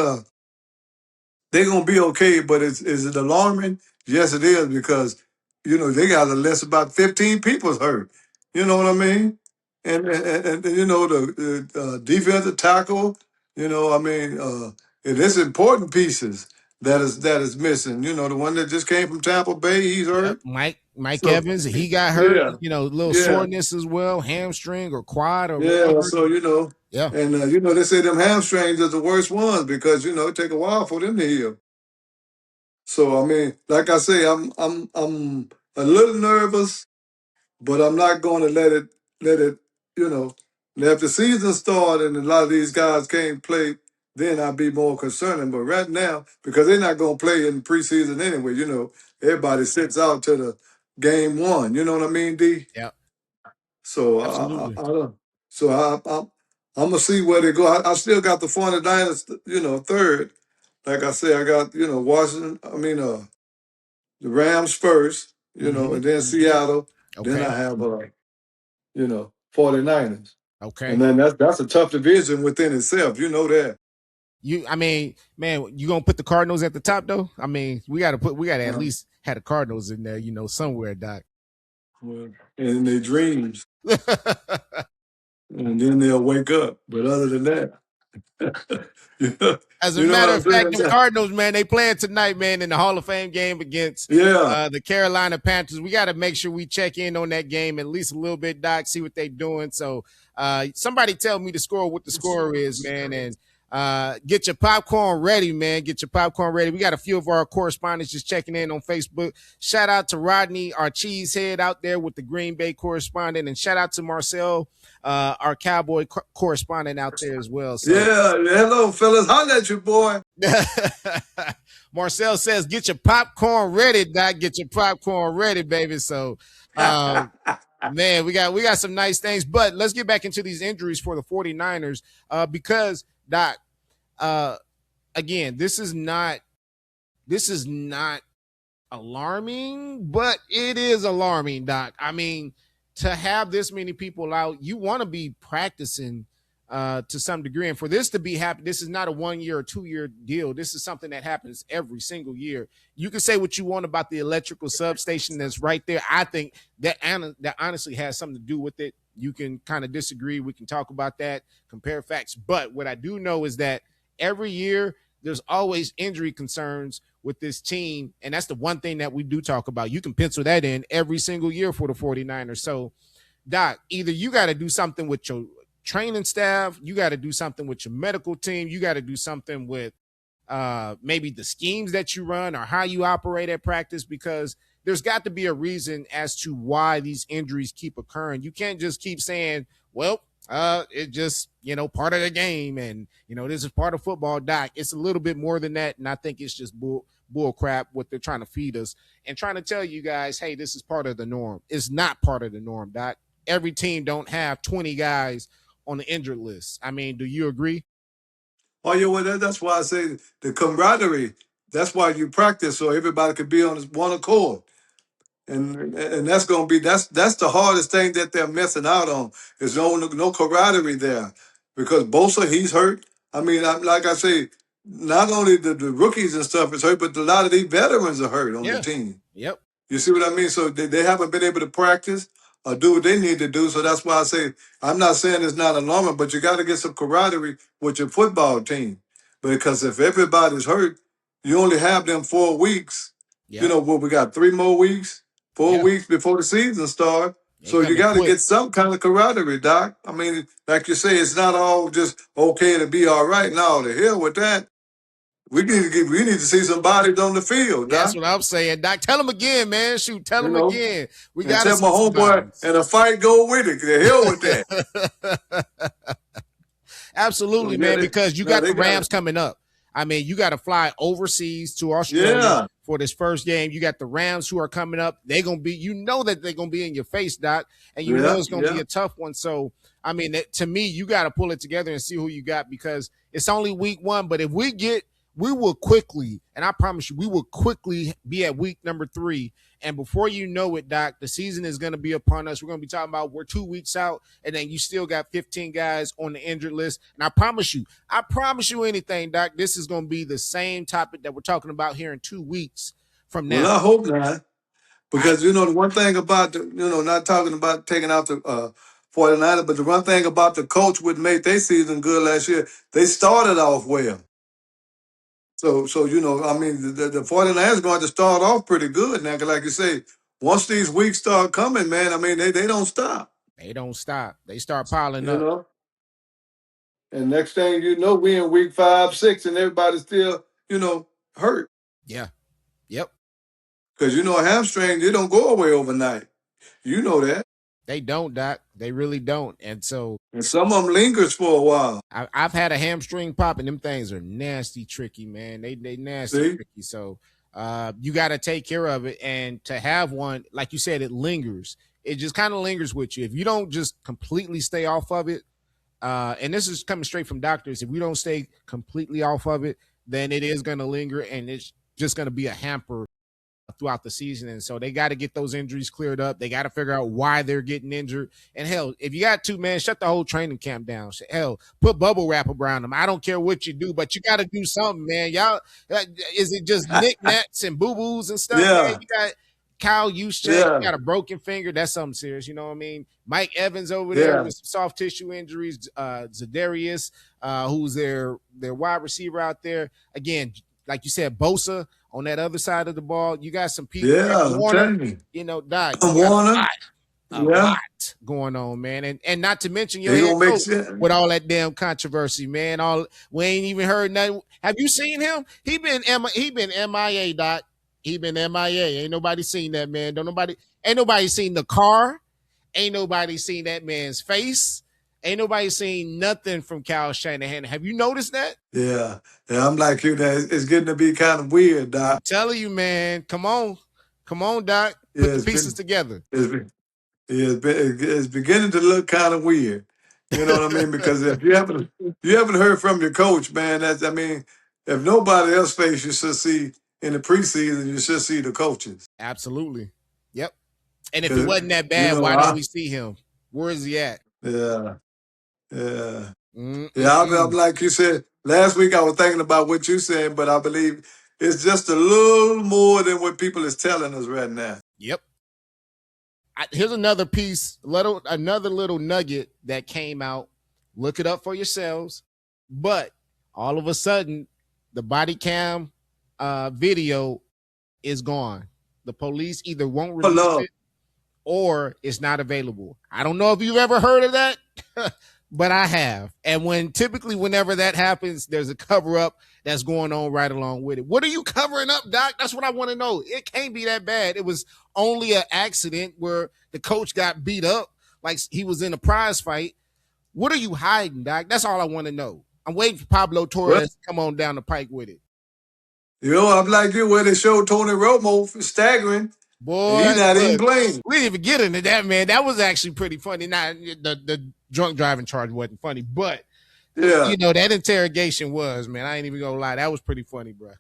Speaker 2: they're gonna be okay. But is it alarming? Yes, it is, because they got a list about 15 people's hurt. You know what I mean? And the defensive tackle. I mean, and it's important pieces that is missing. The one that just came from Tampa Bay, he's
Speaker 1: Yep.
Speaker 2: hurt.
Speaker 1: Mike
Speaker 2: So
Speaker 1: Evans, he got hurt,
Speaker 2: yeah,
Speaker 1: a little
Speaker 2: yeah.
Speaker 1: soreness as well, hamstring or quad or
Speaker 2: Yeah,
Speaker 1: whatever.
Speaker 2: so
Speaker 1: Yeah.
Speaker 2: and they say them hamstrings are the worst ones because it take a while for them to heal. So I mean, like I say, I'm a little nervous, but I'm not going to let it. You know, now if the season start and a lot of these guys can't play, then I'd be more concerned. But right now, because they're not going to play in preseason anyway, everybody sits out to the game one. You know what I mean, D?
Speaker 1: Yeah.
Speaker 2: So
Speaker 1: Absolutely.
Speaker 2: I don't. So I'm gonna see where they go. I still got the 49ers, third. Like I say, I got Washington. I mean, the Rams first,
Speaker 1: Mm-hmm.
Speaker 2: and then Seattle. Then
Speaker 1: Okay.
Speaker 2: I have 49ers, and
Speaker 1: Okay.
Speaker 2: then that's a tough division within itself. You know that.
Speaker 1: I mean, man, you gonna put the Cardinals at the top though? I mean, we gotta at
Speaker 2: Uh,
Speaker 1: least have the Cardinals in there, somewhere, Doc.
Speaker 2: well, in their dreams, and then they'll wake up. But other than that, you know,
Speaker 1: As a
Speaker 2: you know what
Speaker 1: matter
Speaker 2: I'm
Speaker 1: of fact,
Speaker 2: saying?
Speaker 1: them Cardinals, man, they playing tonight, man, in the Hall of Fame game against
Speaker 2: Yeah.
Speaker 1: the Carolina Panthers. We got to make sure we check in on that game at least a little bit, Doc, see what they doing. So somebody tell me the score, what the score is, man, and get your popcorn ready, man. Get your popcorn ready. We got a few of our correspondents just checking in on Facebook. Shout out to Rodney, our cheesehead out there with the Green Bay correspondent, and shout out to Marcel, our Cowboy correspondent out there as well. So
Speaker 2: Yeah, hello, fellas. Holla at you, boy.
Speaker 1: Marcel says, get your popcorn ready, Doc. Get your popcorn ready, baby. So, man, we got some nice things. But let's get back into these injuries for the 49ers because, Doc, uh, again, this is not alarming, but it is alarming, Doc. I mean, to have this many people out, you want to be practicing to some degree. And for this to be happening, this is not a 1 year or 2 year deal. This is something that happens every single year. You can say what you want about the electrical substation that's right there. I think that honestly has something to do with it. You can kind of disagree. We can talk about that, compare facts. But what I do know is that every year there's always injury concerns with this team. And that's the one thing that we do talk about. You can pencil that in every single year for the 49ers. So, Doc, either you got to do something with your training staff, you got to do something with your medical team, you got to do something with maybe the schemes that you run or how you operate at practice, because there's got to be a reason as to why these injuries keep occurring. You can't just keep saying, well, it's just, part of the game and, this is part of football, Doc. It's a little bit more than that. And I think it's just bull crap what they're trying to feed us and trying to tell you guys, hey, this is part of the norm. It's not part of the norm, Doc. Every team don't have 20 guys on the injured list. I mean, do you agree?
Speaker 2: Oh, yeah, well, that's why I say the camaraderie. That's why you practice so everybody could be on one accord. And that's gonna be that's the hardest thing that they're missing out on is no camaraderie there because Bosa he's hurt. I mean, like I say, not only the rookies and stuff is hurt, but a lot of these veterans are hurt on the
Speaker 1: Yeah.
Speaker 2: team.
Speaker 1: Yep.
Speaker 2: You see what I mean? So they haven't been able to practice or do what they need to do. So that's why I say I'm not saying it's not alarming, but you got to get some camaraderie with your football team because if everybody's hurt, you only have them 4 weeks.
Speaker 1: Yep.
Speaker 2: We got 3 more weeks, four
Speaker 1: Yeah.
Speaker 2: weeks before the season starts.
Speaker 1: They
Speaker 2: So you
Speaker 1: coming
Speaker 2: got to
Speaker 1: quick.
Speaker 2: get some kind of camaraderie, Doc. I mean, like you say, it's not all just okay to be all right. No, the hell with that. We need to see some bodies on the field,
Speaker 1: That's
Speaker 2: Doc.
Speaker 1: what I'm saying, Doc. Tell them again, man. Shoot, tell
Speaker 2: You
Speaker 1: them
Speaker 2: know,
Speaker 1: again. We
Speaker 2: and
Speaker 1: got to
Speaker 2: tell my
Speaker 1: see some
Speaker 2: homeboy
Speaker 1: bodies.
Speaker 2: and a fight go with it. The hell with that.
Speaker 1: Absolutely,
Speaker 2: Yeah,
Speaker 1: man, because you got
Speaker 2: they
Speaker 1: the
Speaker 2: got
Speaker 1: Rams
Speaker 2: it.
Speaker 1: coming up. I mean, you got to fly overseas to Australia
Speaker 2: Yeah,
Speaker 1: for this first game. You got the Rams who are coming up. They're going to be, that they're going to be in your face, Doc, and
Speaker 2: yeah,
Speaker 1: it's going to be
Speaker 2: yeah.
Speaker 1: a tough one. So, I mean, to me, you got to pull it together and see who you got because it's only week one. But if we will quickly, and I promise you, we will quickly be at week number 3. And before you know it, Doc, the season is going to be upon us. We're going to be talking about we're 2 weeks out, and then you still got 15 guys on the injured list. And I promise you anything, Doc, this is going to be the same topic that we're talking about here in 2 weeks from
Speaker 2: Well,
Speaker 1: now.
Speaker 2: I hope not.
Speaker 1: I
Speaker 2: Because, the one thing about, not talking about taking out the 49ers, but the one thing about the coach would make their season good last year, they started off well. So I mean, the 49ers going to start off pretty good now. 'Cause like you say, once these weeks start coming, man, I mean, they don't stop,
Speaker 1: They don't stop. They start piling
Speaker 2: you
Speaker 1: up.
Speaker 2: know? And next thing you know, we in week 5, 6, and everybody's still, hurt.
Speaker 1: Yeah. Yep.
Speaker 2: Because, a hamstring, they don't go away overnight. You know that.
Speaker 1: They don't, Doc. They really don't. And so
Speaker 2: And some of them lingers for a while.
Speaker 1: I've had a hamstring pop, and them things are nasty, tricky, man. They nasty,
Speaker 2: See?
Speaker 1: tricky. So you got to take care of it. And to have one, like you said, it lingers. It just kind of lingers with you. If you don't just completely stay off of it, and this is coming straight from doctors, if we don't stay completely off of it, then it is going to linger, and it's just going to be a hamper throughout the season. And so they got to get those injuries cleared up. They got to figure out why they're getting injured. And hell, if you got to, man, shut the whole training camp down. Hell, put bubble wrap around them. I don't care what you do, but you got to do something, man. Y'all, is it just knickknacks and boo boos and stuff, man?
Speaker 2: Yeah.
Speaker 1: You got Kyle Juszczyk,
Speaker 2: Yeah.
Speaker 1: you got a broken finger. That's something serious. You know what I mean? Mike Evans over there
Speaker 2: Yeah.
Speaker 1: with some soft tissue injuries. Zadarius, who's their wide receiver out there. Again, like you said, Bosa on that other side of the ball. You got some people.
Speaker 2: Yeah, I'm
Speaker 1: Warner,
Speaker 2: telling you.
Speaker 1: Doc, you got
Speaker 2: Warner.
Speaker 1: a
Speaker 2: Yeah.
Speaker 1: lot going on, man. And not to mention your
Speaker 2: They
Speaker 1: head
Speaker 2: gonna make
Speaker 1: coach
Speaker 2: sense.
Speaker 1: with all that damn controversy, man. We ain't even heard nothing. Have you seen him? He been MIA, Doc. He been MIA. Ain't nobody seen that, man. Ain't nobody seen the car. Ain't nobody seen that man's face. Ain't nobody seen nothing from Kyle Shanahan. Have you noticed that?
Speaker 2: Yeah. Yeah, I'm like you. That it's getting to be kind of weird,
Speaker 1: I'm
Speaker 2: Doc.
Speaker 1: telling you, man. Come on, Doc.
Speaker 2: Yeah,
Speaker 1: Put the pieces together.
Speaker 2: It's beginning to look kind of weird. You know what I mean? Because if you haven't heard from your coach, man, if nobody else face you should see in the preseason, you should see the coaches.
Speaker 1: Absolutely. Yep. And if it
Speaker 2: 'Cause,
Speaker 1: wasn't that
Speaker 2: you
Speaker 1: bad,
Speaker 2: know,
Speaker 1: why don't we see him? Where is he at?
Speaker 2: yeah, yeah. Yeah, I'm
Speaker 1: Mm-mm-mm.
Speaker 2: like you said last week. I was thinking about what you said, but I believe it's just a little more than what people is telling us right now.
Speaker 1: Yep. Here's another piece, another little nugget that came out. Look it up for yourselves. But all of a sudden, the body cam video is gone. The police either won't
Speaker 2: Oh
Speaker 1: release
Speaker 2: no,
Speaker 1: it or it's not available. I don't know if you've ever heard of that, but I have. And whenever that happens, there's a cover up that's going on right along with it. What are you covering up, Doc? That's what I want to know. It can't be that bad. It was only an accident where the coach got beat up like he was in a prize fight. What are you hiding, Doc? That's all I want to know. I'm waiting for Pablo
Speaker 2: well,
Speaker 1: Torres to come on down the pike with it.
Speaker 2: I'm like you where they showed Tony Romo staggering, and he
Speaker 1: Boy,
Speaker 2: not even
Speaker 1: look,
Speaker 2: playing.
Speaker 1: we didn't even get into that, man. That was actually pretty funny. Now, the drunk driving charge wasn't funny, but
Speaker 2: Yeah,
Speaker 1: that interrogation was, man. I ain't even gonna lie, that was pretty funny, bro.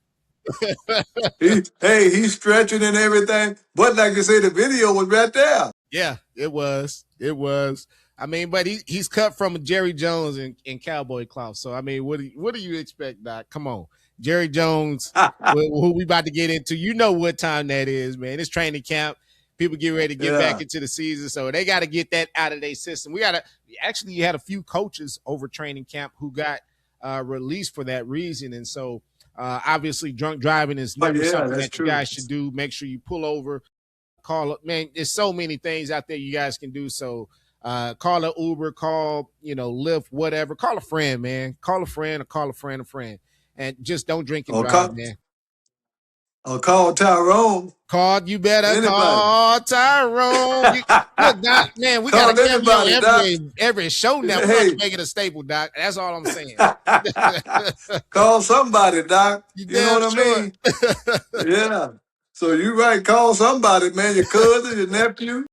Speaker 2: he's stretching and everything, but like you say, the video was right there.
Speaker 1: Yeah, it was. It was. I mean, but he's cut from Jerry Jones and Cowboy Cloth. So I mean, what do you expect, Doc? Come on, Jerry Jones, who we about to get into. You know what time that is, man. It's training camp. People get ready to get back
Speaker 2: Yeah,
Speaker 1: into the season, so they got to get that out of their system. You had a few coaches over training camp who got released for that reason, and so obviously drunk driving is
Speaker 2: oh
Speaker 1: never
Speaker 2: yeah,
Speaker 1: something
Speaker 2: that's
Speaker 1: that you
Speaker 2: true.
Speaker 1: guys should do. Make sure you pull over, call up, man. There's so many things out there you guys can do. So call an Uber, call Lyft, whatever. Call a friend, man. Call a friend or call a friend, and just don't drink and
Speaker 2: Or
Speaker 1: drive,
Speaker 2: call,
Speaker 1: man.
Speaker 2: or call Tyrone.
Speaker 1: You better
Speaker 2: Anybody.
Speaker 1: call Tyrone. Look, Doc, man, we got a
Speaker 2: Call
Speaker 1: cameo
Speaker 2: anybody, Doc.
Speaker 1: every show now. We're going to
Speaker 2: Hey,
Speaker 1: make it a staple, Doc. That's all I'm saying.
Speaker 2: call somebody, Doc.
Speaker 1: You
Speaker 2: You know
Speaker 1: damn
Speaker 2: what I
Speaker 1: sure.
Speaker 2: mean? Yeah. So you right, call somebody, man. Your cousin, your nephew.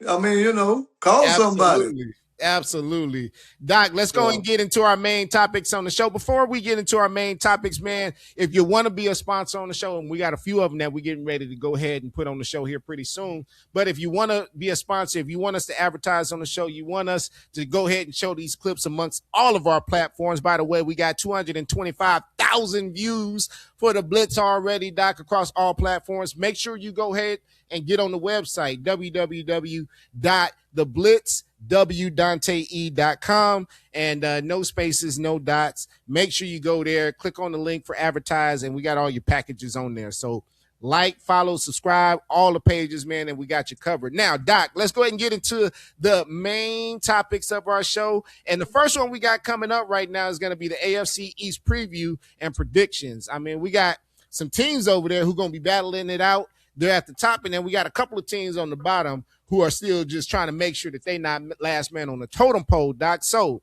Speaker 2: I mean, call somebody.
Speaker 1: Absolutely. Absolutely. Doc, let's go
Speaker 2: Yeah.
Speaker 1: and get into our main topics on the show. Before we get into our main topics, man, if you want to be a sponsor on the show, and we got a few of them that we're getting ready to go ahead and put on the show here pretty soon. But if you want to be a sponsor, if you want us to advertise on the show, you want us to go ahead and show these clips amongst all of our platforms. By the way, we got 225,000 views for the Blitz already, Doc, across all platforms. Make sure you go ahead and get on the website, www.theblitzwdontae.com, and no spaces, no dots. Make sure you go there, click on the link for advertise, and we got all your packages on there. So like, follow, subscribe, all the pages, man, and we got you covered. Now, Doc, let's go ahead and get into the main topics of our show. And the first one we got coming up right now is going to be the AFC East preview and predictions. I mean, we got some teams over there who are going to be battling it out. They're at the top, and then we got a couple of teams on the bottom who are still just trying to make sure that they not last man on the totem pole, Doc. So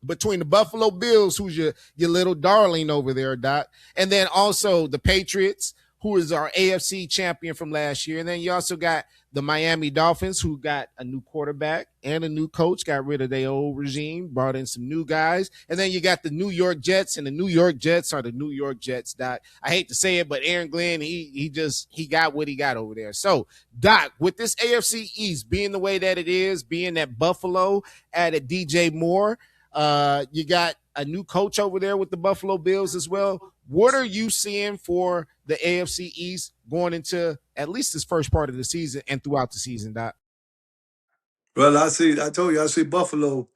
Speaker 1: between the Buffalo Bills, who's your little darling over there, Doc, and then also the Patriots, who is our AFC champion from last year. And then you also got the Miami Dolphins, who got a new quarterback and a new coach, got rid of their old regime, brought in some new guys. And then you got the New York Jets, and the New York Jets are the New York Jets, Doc. I hate to say it, but Aaron Glenn, he got what he got over there. So, Doc, with this AFC East being the way that it is, being that Buffalo added DJ Moore, you got a new coach over there with the Buffalo Bills as well. What are you seeing for the AFC East going into at least this first part of the season and throughout the season, Doc?
Speaker 2: Well, I told you, I see Buffalo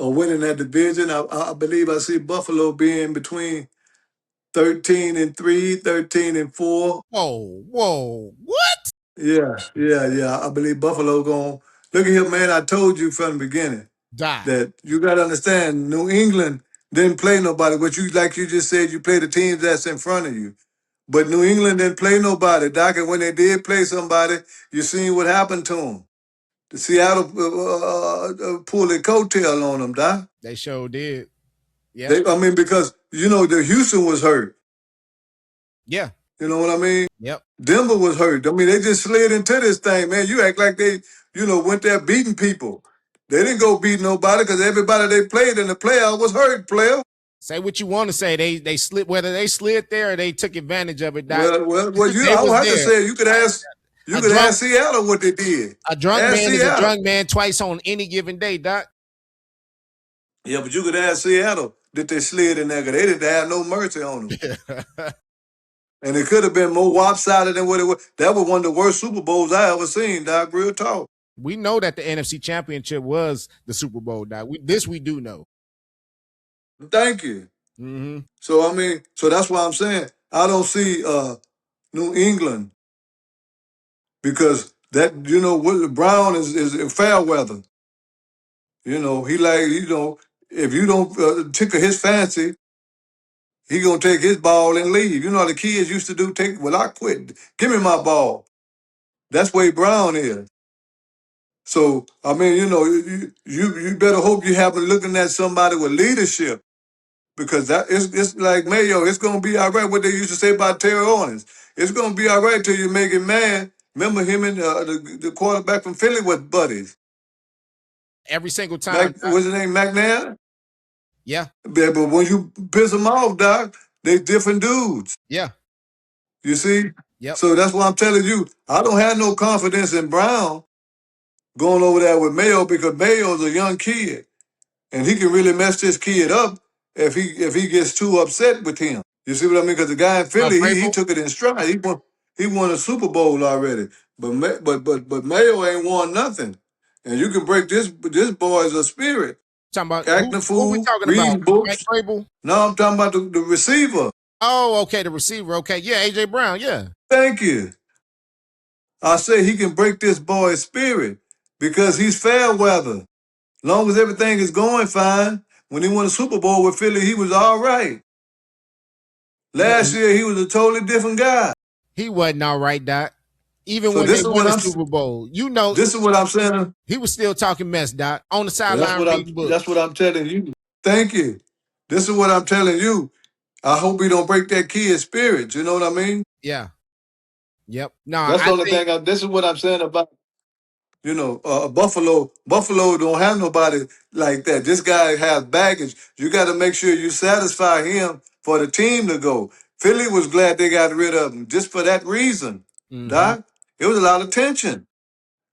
Speaker 2: winning that division. I believe I see Buffalo being between 13-3, 13-4.
Speaker 1: Whoa. What?
Speaker 2: Yeah. I believe Buffalo going. Look at here, man. I told you from the beginning
Speaker 1: Doc,
Speaker 2: that you got to understand. New England didn't play nobody. What you like you just said, you play the teams that's in front of you. But New England didn't play nobody, Doc. And when they did play somebody, you seen what happened to them. The Seattle pulled their coattail on them, Doc.
Speaker 1: they sure did. Yep.
Speaker 2: Because the Houston was hurt.
Speaker 1: Yeah.
Speaker 2: You know what I mean?
Speaker 1: Yep.
Speaker 2: Denver was hurt. I mean, they just slid into this thing, man. You act like they, went there beating people. They didn't go beat nobody because everybody they played in the playoff was hurt, player.
Speaker 1: Say what you want to say. They slid, whether they slid there or they took advantage of it, Doc.
Speaker 2: Well,
Speaker 1: They
Speaker 2: I don't
Speaker 1: was
Speaker 2: have to
Speaker 1: there.
Speaker 2: say it. You could ask. You
Speaker 1: A
Speaker 2: could
Speaker 1: drunk
Speaker 2: ask Seattle what they did.
Speaker 1: a drunk
Speaker 2: Ask
Speaker 1: man is a
Speaker 2: Seattle.
Speaker 1: drunk man twice on any given day, Doc.
Speaker 2: Yeah, but you could ask Seattle that they slid in there because they didn't have no mercy on them. And it could have been more lopsided than what it was. That was one of the worst Super Bowls I ever seen, Doc. Real talk.
Speaker 1: We know that the NFC Championship was the Super Bowl, Doc. We do know.
Speaker 2: Thank you.
Speaker 1: Mm-hmm.
Speaker 2: So I mean, so that's why I'm saying I don't see New England because that what Brown is fair weather. He if you don't tickle his fancy, he gonna take his ball and leave. You know how the kids used to do. I quit. Give me my ball. That's where Brown is. So I mean, you better hope you happen looking at somebody with leadership because it's like Mayo. It's gonna be all right. What they used to say about Terry Owens. It's gonna be all right till you make him mad. Remember him and the quarterback from Philly was buddies.
Speaker 1: Every single time.
Speaker 2: What's his name? McNair.
Speaker 1: Yeah.
Speaker 2: Yeah, but when you piss them off, Doc, they different dudes.
Speaker 1: Yeah.
Speaker 2: You see?
Speaker 1: Yep.
Speaker 2: So that's why I'm telling you, I don't have no confidence in Brown going over there with Mayo because Mayo's a young kid. And he can really mess this kid up if he gets too upset with him. You see what I mean? Because the guy in Philly, he took it in stride. He won a Super Bowl already. But Mayo ain't won nothing. And you can break this boy's a spirit.
Speaker 1: Talking about
Speaker 2: acting
Speaker 1: who we
Speaker 2: fool,
Speaker 1: talking
Speaker 2: reading
Speaker 1: about? Mike
Speaker 2: books.
Speaker 1: Vrabel?
Speaker 2: No, I'm talking about the receiver.
Speaker 1: Oh, okay, the receiver. Okay, yeah, AJ Brown. Yeah.
Speaker 2: Thank you. I say he can break this boy's spirit because he's fair weather. Long as everything is going fine. When he won a Super Bowl with Philly, he was all right. Last year, he was a totally different guy.
Speaker 1: He wasn't all right, Doc. Even when they won the Super Bowl,
Speaker 2: this is what I'm saying.
Speaker 1: He was still talking mess, Doc, on the sideline reading books.
Speaker 2: That's what I'm telling you. Thank you. This is what I'm telling you. I hope he don't break that kid's spirit. You know what I mean?
Speaker 1: Yeah. Yep. No,
Speaker 2: that's the only thing. This is what I'm saying about. Buffalo don't have nobody like that. This guy has baggage. You got to make sure you satisfy him for the team to go. Philly was glad they got rid of him just for that reason. Mm-hmm. Doc, it was a lot of tension.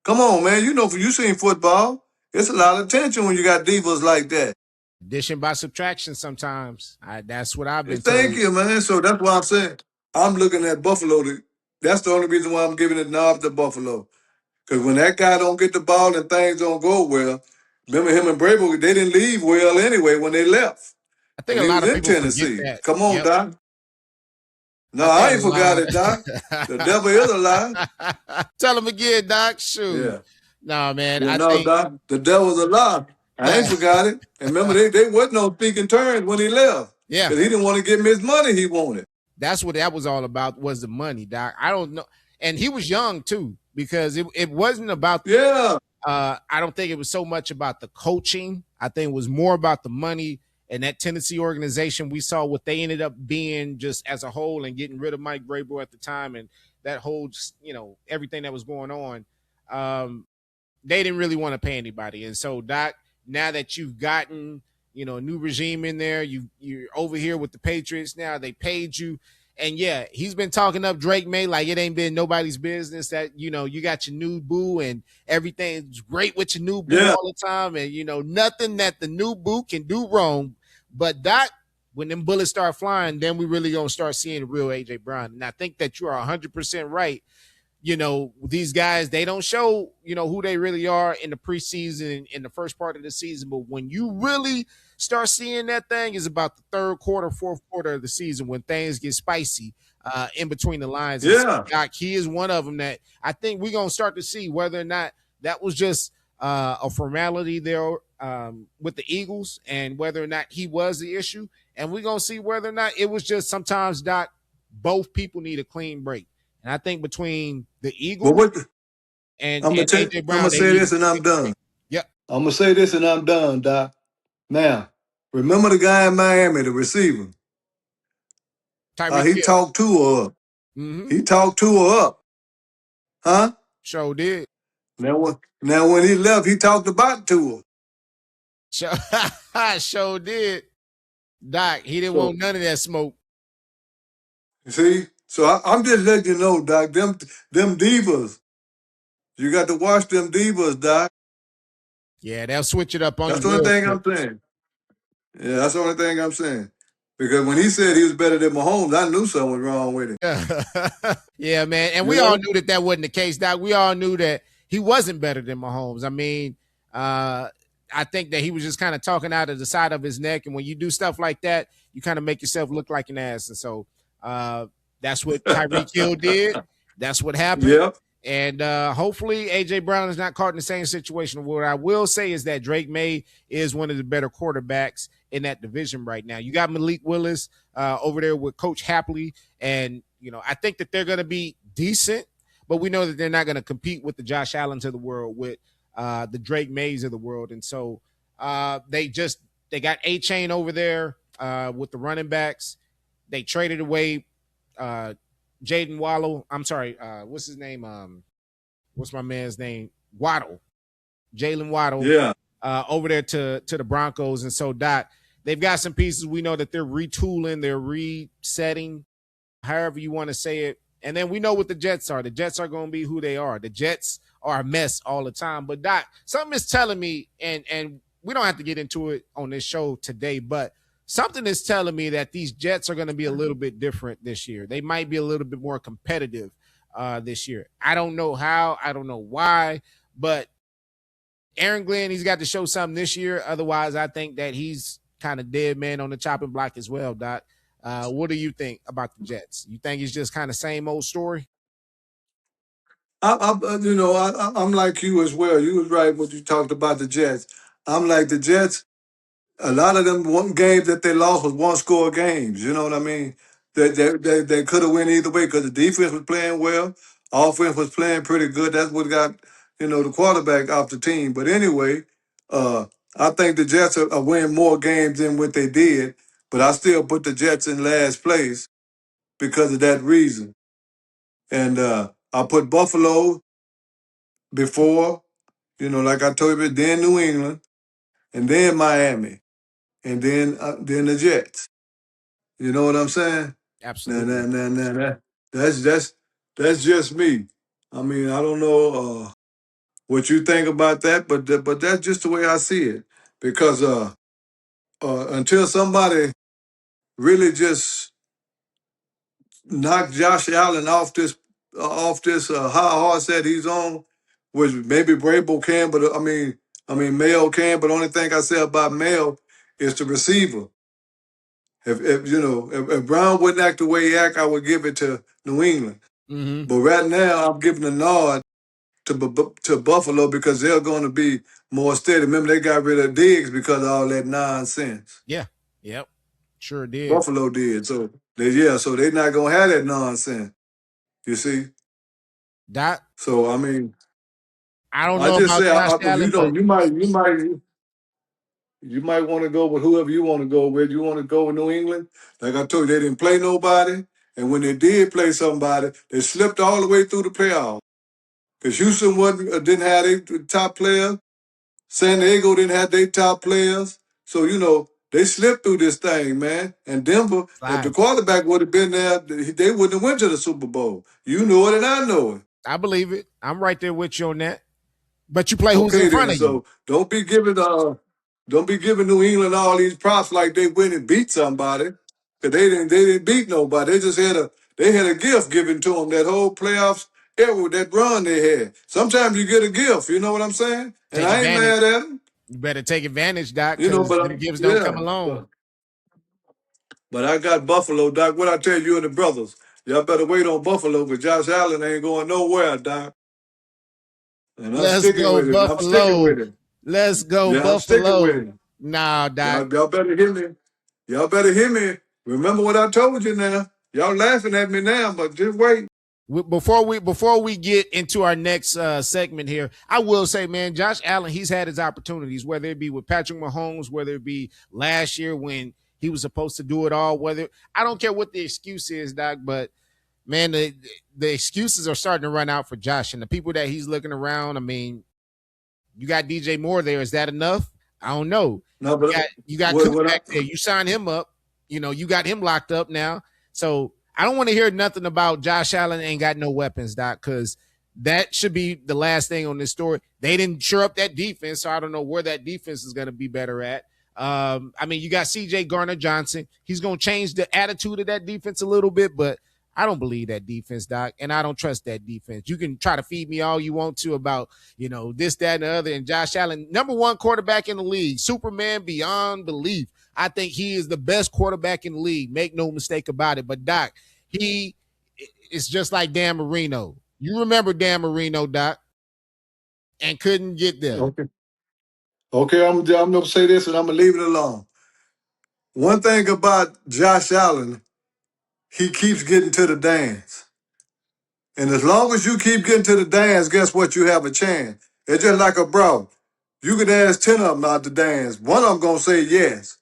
Speaker 2: Come on, man. You seen football. It's a lot of tension when you got divas like that.
Speaker 1: Addition by subtraction sometimes. That's what I've been
Speaker 2: Thank you, man. So that's why I'm saying I'm looking at Buffalo. That's the only reason why I'm giving it nod to Buffalo. Because when that guy don't get the ball and things don't go well, remember him and Vrabel, they didn't leave well anyway when they left.
Speaker 1: I think a lot of people forget that.
Speaker 2: Come on, Doc. No, I ain't forgot it, Doc. The devil is a lie.
Speaker 1: Tell him again, Doc. Shoot. Yeah. No, man.
Speaker 2: Doc, the devil's a lie. I ain't forgot it. And remember, they wasn't no speaking terms when he left. Yeah. Because he didn't want to give him his money he wanted.
Speaker 1: That's what that was all about, was the money, Doc. I don't know. And he was young, too, because it wasn't about I don't think it was so much about the coaching. I think it was more about the money. And that Tennessee organization, we saw what they ended up being just as a whole, and getting rid of Mike Vrabel at the time, and that whole, everything that was going on. They didn't really want to pay anybody. And so, Doc, now that you've gotten, a new regime in there, you're over here with the Patriots now, they paid you. And yeah, he's been talking up Drake May like it ain't been nobody's business, that, you got your new boo and everything's great with your new boo all the time. And, nothing that the new boo can do wrong. But Doc, when them bullets start flying, then we really going to start seeing the real AJ Brown. And I think that you are 100% right. These guys, they don't show, who they really are in the preseason, in the first part of the season. But when you really start seeing that thing is about the third quarter, fourth quarter of the season, when things get spicy in between the lines.
Speaker 2: Yeah.
Speaker 1: Doc, he is one of them that I think we're going to start to see whether or not that was just a formality there with the Eagles, and whether or not he was the issue. And we're going to see whether or not it was just sometimes, Doc, both people need a clean break. And I think between the Eagles and AJ Brown,
Speaker 2: I'm going to say this and I'm done.
Speaker 1: Yep.
Speaker 2: I'm going to say this and I'm done, Doc. Now, remember the guy in Miami, the receiver? He talked Tua up. Mm-hmm. He talked Tua up. Huh?
Speaker 1: Sure did.
Speaker 2: Now when he left, he talked about Tua.
Speaker 1: Sure did. Doc, he didn't want none of that smoke.
Speaker 2: See? So I'm just letting you know, Doc, them divas, You got to watch them divas, Doc.
Speaker 1: Yeah, they'll switch it up on
Speaker 2: That's
Speaker 1: you
Speaker 2: the only
Speaker 1: real
Speaker 2: thing
Speaker 1: quick.
Speaker 2: I'm saying. Yeah, that's the only thing I'm saying. Because when he said he was better than Mahomes, I knew something was wrong with him.
Speaker 1: Yeah, man. And
Speaker 2: You
Speaker 1: we all
Speaker 2: know?
Speaker 1: knew that that wasn't the case, Doc. We all knew that he wasn't better than Mahomes. I mean, I think that he was just kind of talking out of the side of his neck. And when you do stuff like that, you kind of make yourself look like an ass. And so uh, that's what Tyreek Hill did. That's what happened.
Speaker 2: Yep.
Speaker 1: And hopefully AJ Brown is not caught in the same situation. What I will say is that Drake May is one of the better quarterbacks in that division right now. You got Malik Willis over there with Coach Hapley, and I think that they're going to be decent, but we know that they're not going to compete with the Josh Allens of the world, with the Drake Mays of the world, and so they got A-Chain over there with the running backs. They traded away Jaden Waddle. I'm sorry, what's his name? What's my man's name? Waddle, Jalen Waddle,
Speaker 2: Yeah.
Speaker 1: over there to the Broncos, and so they've got some pieces. We know that they're retooling, they're resetting, however you want to say it. And then we know what the Jets are. The Jets are going to be who they are. The Jets are a mess all the time. But Doc, something is telling me, and we don't have to get into it on this show today, but something is telling me that these Jets are going to be a little bit different this year. They might be a little bit more competitive this year. I don't know how. I don't know why. But Aaron Glenn, he's got to show something this year. Otherwise, I think that he's kind of dead man on the chopping block as well, Doc. What do you think about the Jets? You think it's just kind of same old story?
Speaker 2: I'm like you as well. You was right when you talked about the Jets. I'm like the Jets. A lot of them games that they lost was one score games. You know what I mean? They could have went either way because the defense was playing well, offense was playing pretty good. That's what got the quarterback off the team. But anyway, uh, I think the Jets are winning more games than what they did. But I still put the Jets in last place because of that reason. And I put Buffalo before, like I told you, then New England, and then Miami, and then the Jets. You know what I'm saying? Nah, nah,
Speaker 1: Absolutely.
Speaker 2: nah, nah, nah. That's just me. I mean, I don't know what you think about that, but that's just the way I see it. Because until somebody really just knock Josh Allen off this high horse that he's on, which maybe Brable can, but I mean Mayo can, but the only thing I say about Mayo is the receiver. If Brown wouldn't act the way he act, I would give it to New England.
Speaker 1: Mm-hmm.
Speaker 2: But right now, I'm giving a nod to Buffalo because they're going to be more steady. Remember, they got rid of Diggs because of all that nonsense.
Speaker 1: Yeah. Yep. Sure did.
Speaker 2: Buffalo did. So they're not going to have that nonsense. You see?
Speaker 1: Doc,
Speaker 2: So I mean,
Speaker 1: I don't
Speaker 2: I
Speaker 1: know
Speaker 2: just
Speaker 1: about
Speaker 2: say,
Speaker 1: Josh Allen, but
Speaker 2: you might want to go with whoever you want to go with. You want to go with New England? Like I told you, they didn't play nobody, and when they did play somebody, they slipped all the way through the playoffs. Because Houston wasn't didn't have their top players. San Diego didn't have their top players. So, they slipped through this thing, man. And Denver, if the
Speaker 1: slide.
Speaker 2: quarterback would have been there, they wouldn't have went to the Super Bowl. You know it and I know it.
Speaker 1: I believe it. I'm right there with you on that. But you play who's in
Speaker 2: Okay
Speaker 1: front
Speaker 2: then.
Speaker 1: of you.
Speaker 2: So don't be giving New England all these props like they went and beat somebody. Cause they didn't beat nobody. They had a gift given to them that whole playoffs era, that run they had. Sometimes you get a gift, you know what I'm saying? And
Speaker 1: Take
Speaker 2: I ain't
Speaker 1: advantage.
Speaker 2: mad at them.
Speaker 1: You better take advantage, Doc, because
Speaker 2: But
Speaker 1: the gifts don't come
Speaker 2: yeah,
Speaker 1: alone.
Speaker 2: but I got Buffalo, Doc. What I tell you and the brothers, y'all better wait on Buffalo because Josh Allen ain't going nowhere, Doc. And I'm
Speaker 1: Let's
Speaker 2: sticking
Speaker 1: go,
Speaker 2: with it. I'm sticking
Speaker 1: Buffalo.
Speaker 2: with it.
Speaker 1: Let's go,
Speaker 2: Yeah, I'm sticking with
Speaker 1: Buffalo.
Speaker 2: it.
Speaker 1: Nah, Doc.
Speaker 2: Y'all better hear me. Y'all better hear me. Remember what I told you now. Y'all laughing at me now, but just wait.
Speaker 1: Before we get into our next segment here, I will say, man, Josh Allen, he's had his opportunities, whether it be with Patrick Mahomes, whether it be last year when he was supposed to do it all. Whether I don't care what the excuse is, Doc, but man, the excuses are starting to run out for Josh and the people that he's looking around. I mean, you got DJ Moore there. Is that enough? I don't know.
Speaker 2: No,
Speaker 1: You
Speaker 2: but
Speaker 1: got you got
Speaker 2: what,
Speaker 1: Cook
Speaker 2: what I
Speaker 1: back there. You signed him up. You got him locked up now. So I don't want to hear nothing about Josh Allen ain't got no weapons, Doc, because That should be the last thing on this story. They didn't shore up that defense, so I don't know where that defense is going to be better at. I mean, you got CJ Garner Johnson. He's going to change the attitude of that defense a little bit, but I don't believe that defense, Doc, and I don't trust that defense. You can try to feed me all you want to about, this, that, and the other. And Josh Allen, number one quarterback in the league, Superman beyond belief. I think he is the best quarterback in the league. Make no mistake about it. But, Doc, he is just like Dan Marino. You remember Dan Marino, Doc, and couldn't get there.
Speaker 2: Okay. Okay, I'm gonna say this and I'm gonna leave it alone. One thing about Josh Allen, he keeps getting to the dance. And as long as you keep getting to the dance, guess what? You have a chance. It's just like a bro. You could ask 10 of them out to dance. One of them gonna say yes.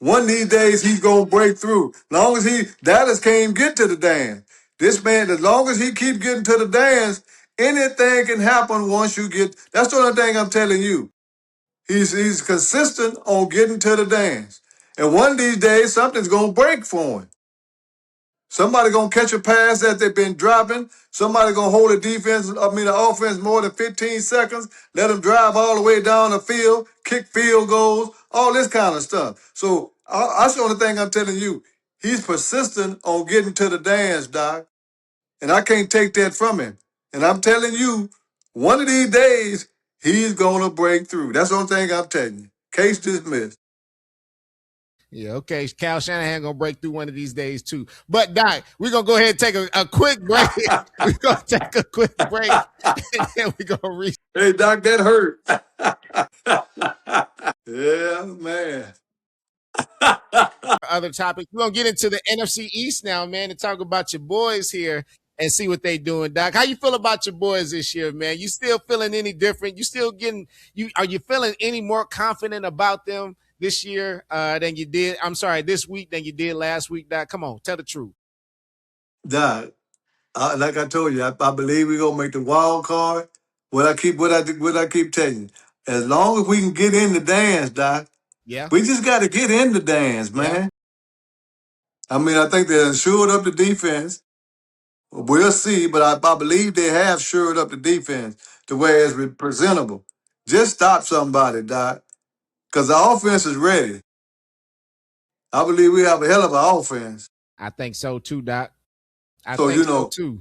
Speaker 2: One of these days he's gonna break through. Long as Dallas can't even get to the dance. This man, as long as he keep getting to the dance, anything can happen once you get. That's the only thing I'm telling you. He's consistent on getting to the dance. And one of these days, something's gonna break for him. Somebody gonna catch a pass that they've been dropping. Somebody gonna hold the offense more than 15 seconds. Let them drive all the way down the field, kick field goals, all this kind of stuff. So that's the only thing I'm telling you. He's persistent on getting to the dance, Doc, and I can't take that from him. And I'm telling you, one of these days he's gonna break through. That's the only thing I'm telling you. Case dismissed.
Speaker 1: Yeah, okay. Cal Shanahan gonna break through one of these days too. But Doc, we're gonna go ahead and take a quick break. We're gonna take a quick break, and then we're gonna reach.
Speaker 2: Hey, Doc, that hurt. Yeah, man.
Speaker 1: Other topics. We're gonna get into the NFC East now, man, and talk about your boys here and see what they doing, Doc. How you feel about your boys this year, man? You still feeling any different? You still getting are you feeling any more confident about them this year than you did? I'm sorry, this week than you did last week, Doc? Come on, tell the truth.
Speaker 2: Doc, like I told you, I believe we're gonna make the wild card. What I keep telling you. As long as we can get in the dance, Doc,
Speaker 1: Yeah,
Speaker 2: we just gotta get in the dance,
Speaker 1: yeah.
Speaker 2: man. I mean, I think they shored up the defense. We'll see, but I believe they have shored up the defense to where it's presentable. Just stop somebody, Doc, because the offense is ready. I believe we have a hell of an offense.
Speaker 1: I think so too, Doc. I
Speaker 2: So,
Speaker 1: think so too.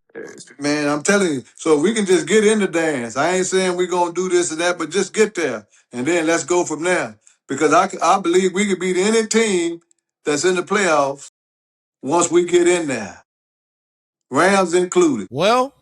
Speaker 2: man, I'm telling you, so we can just get in the dance. I ain't saying we're going to do this and that, but just get there. And then let's go from there. Because I believe we could beat any team that's in the playoffs once we get in there. Rams included.
Speaker 1: Well,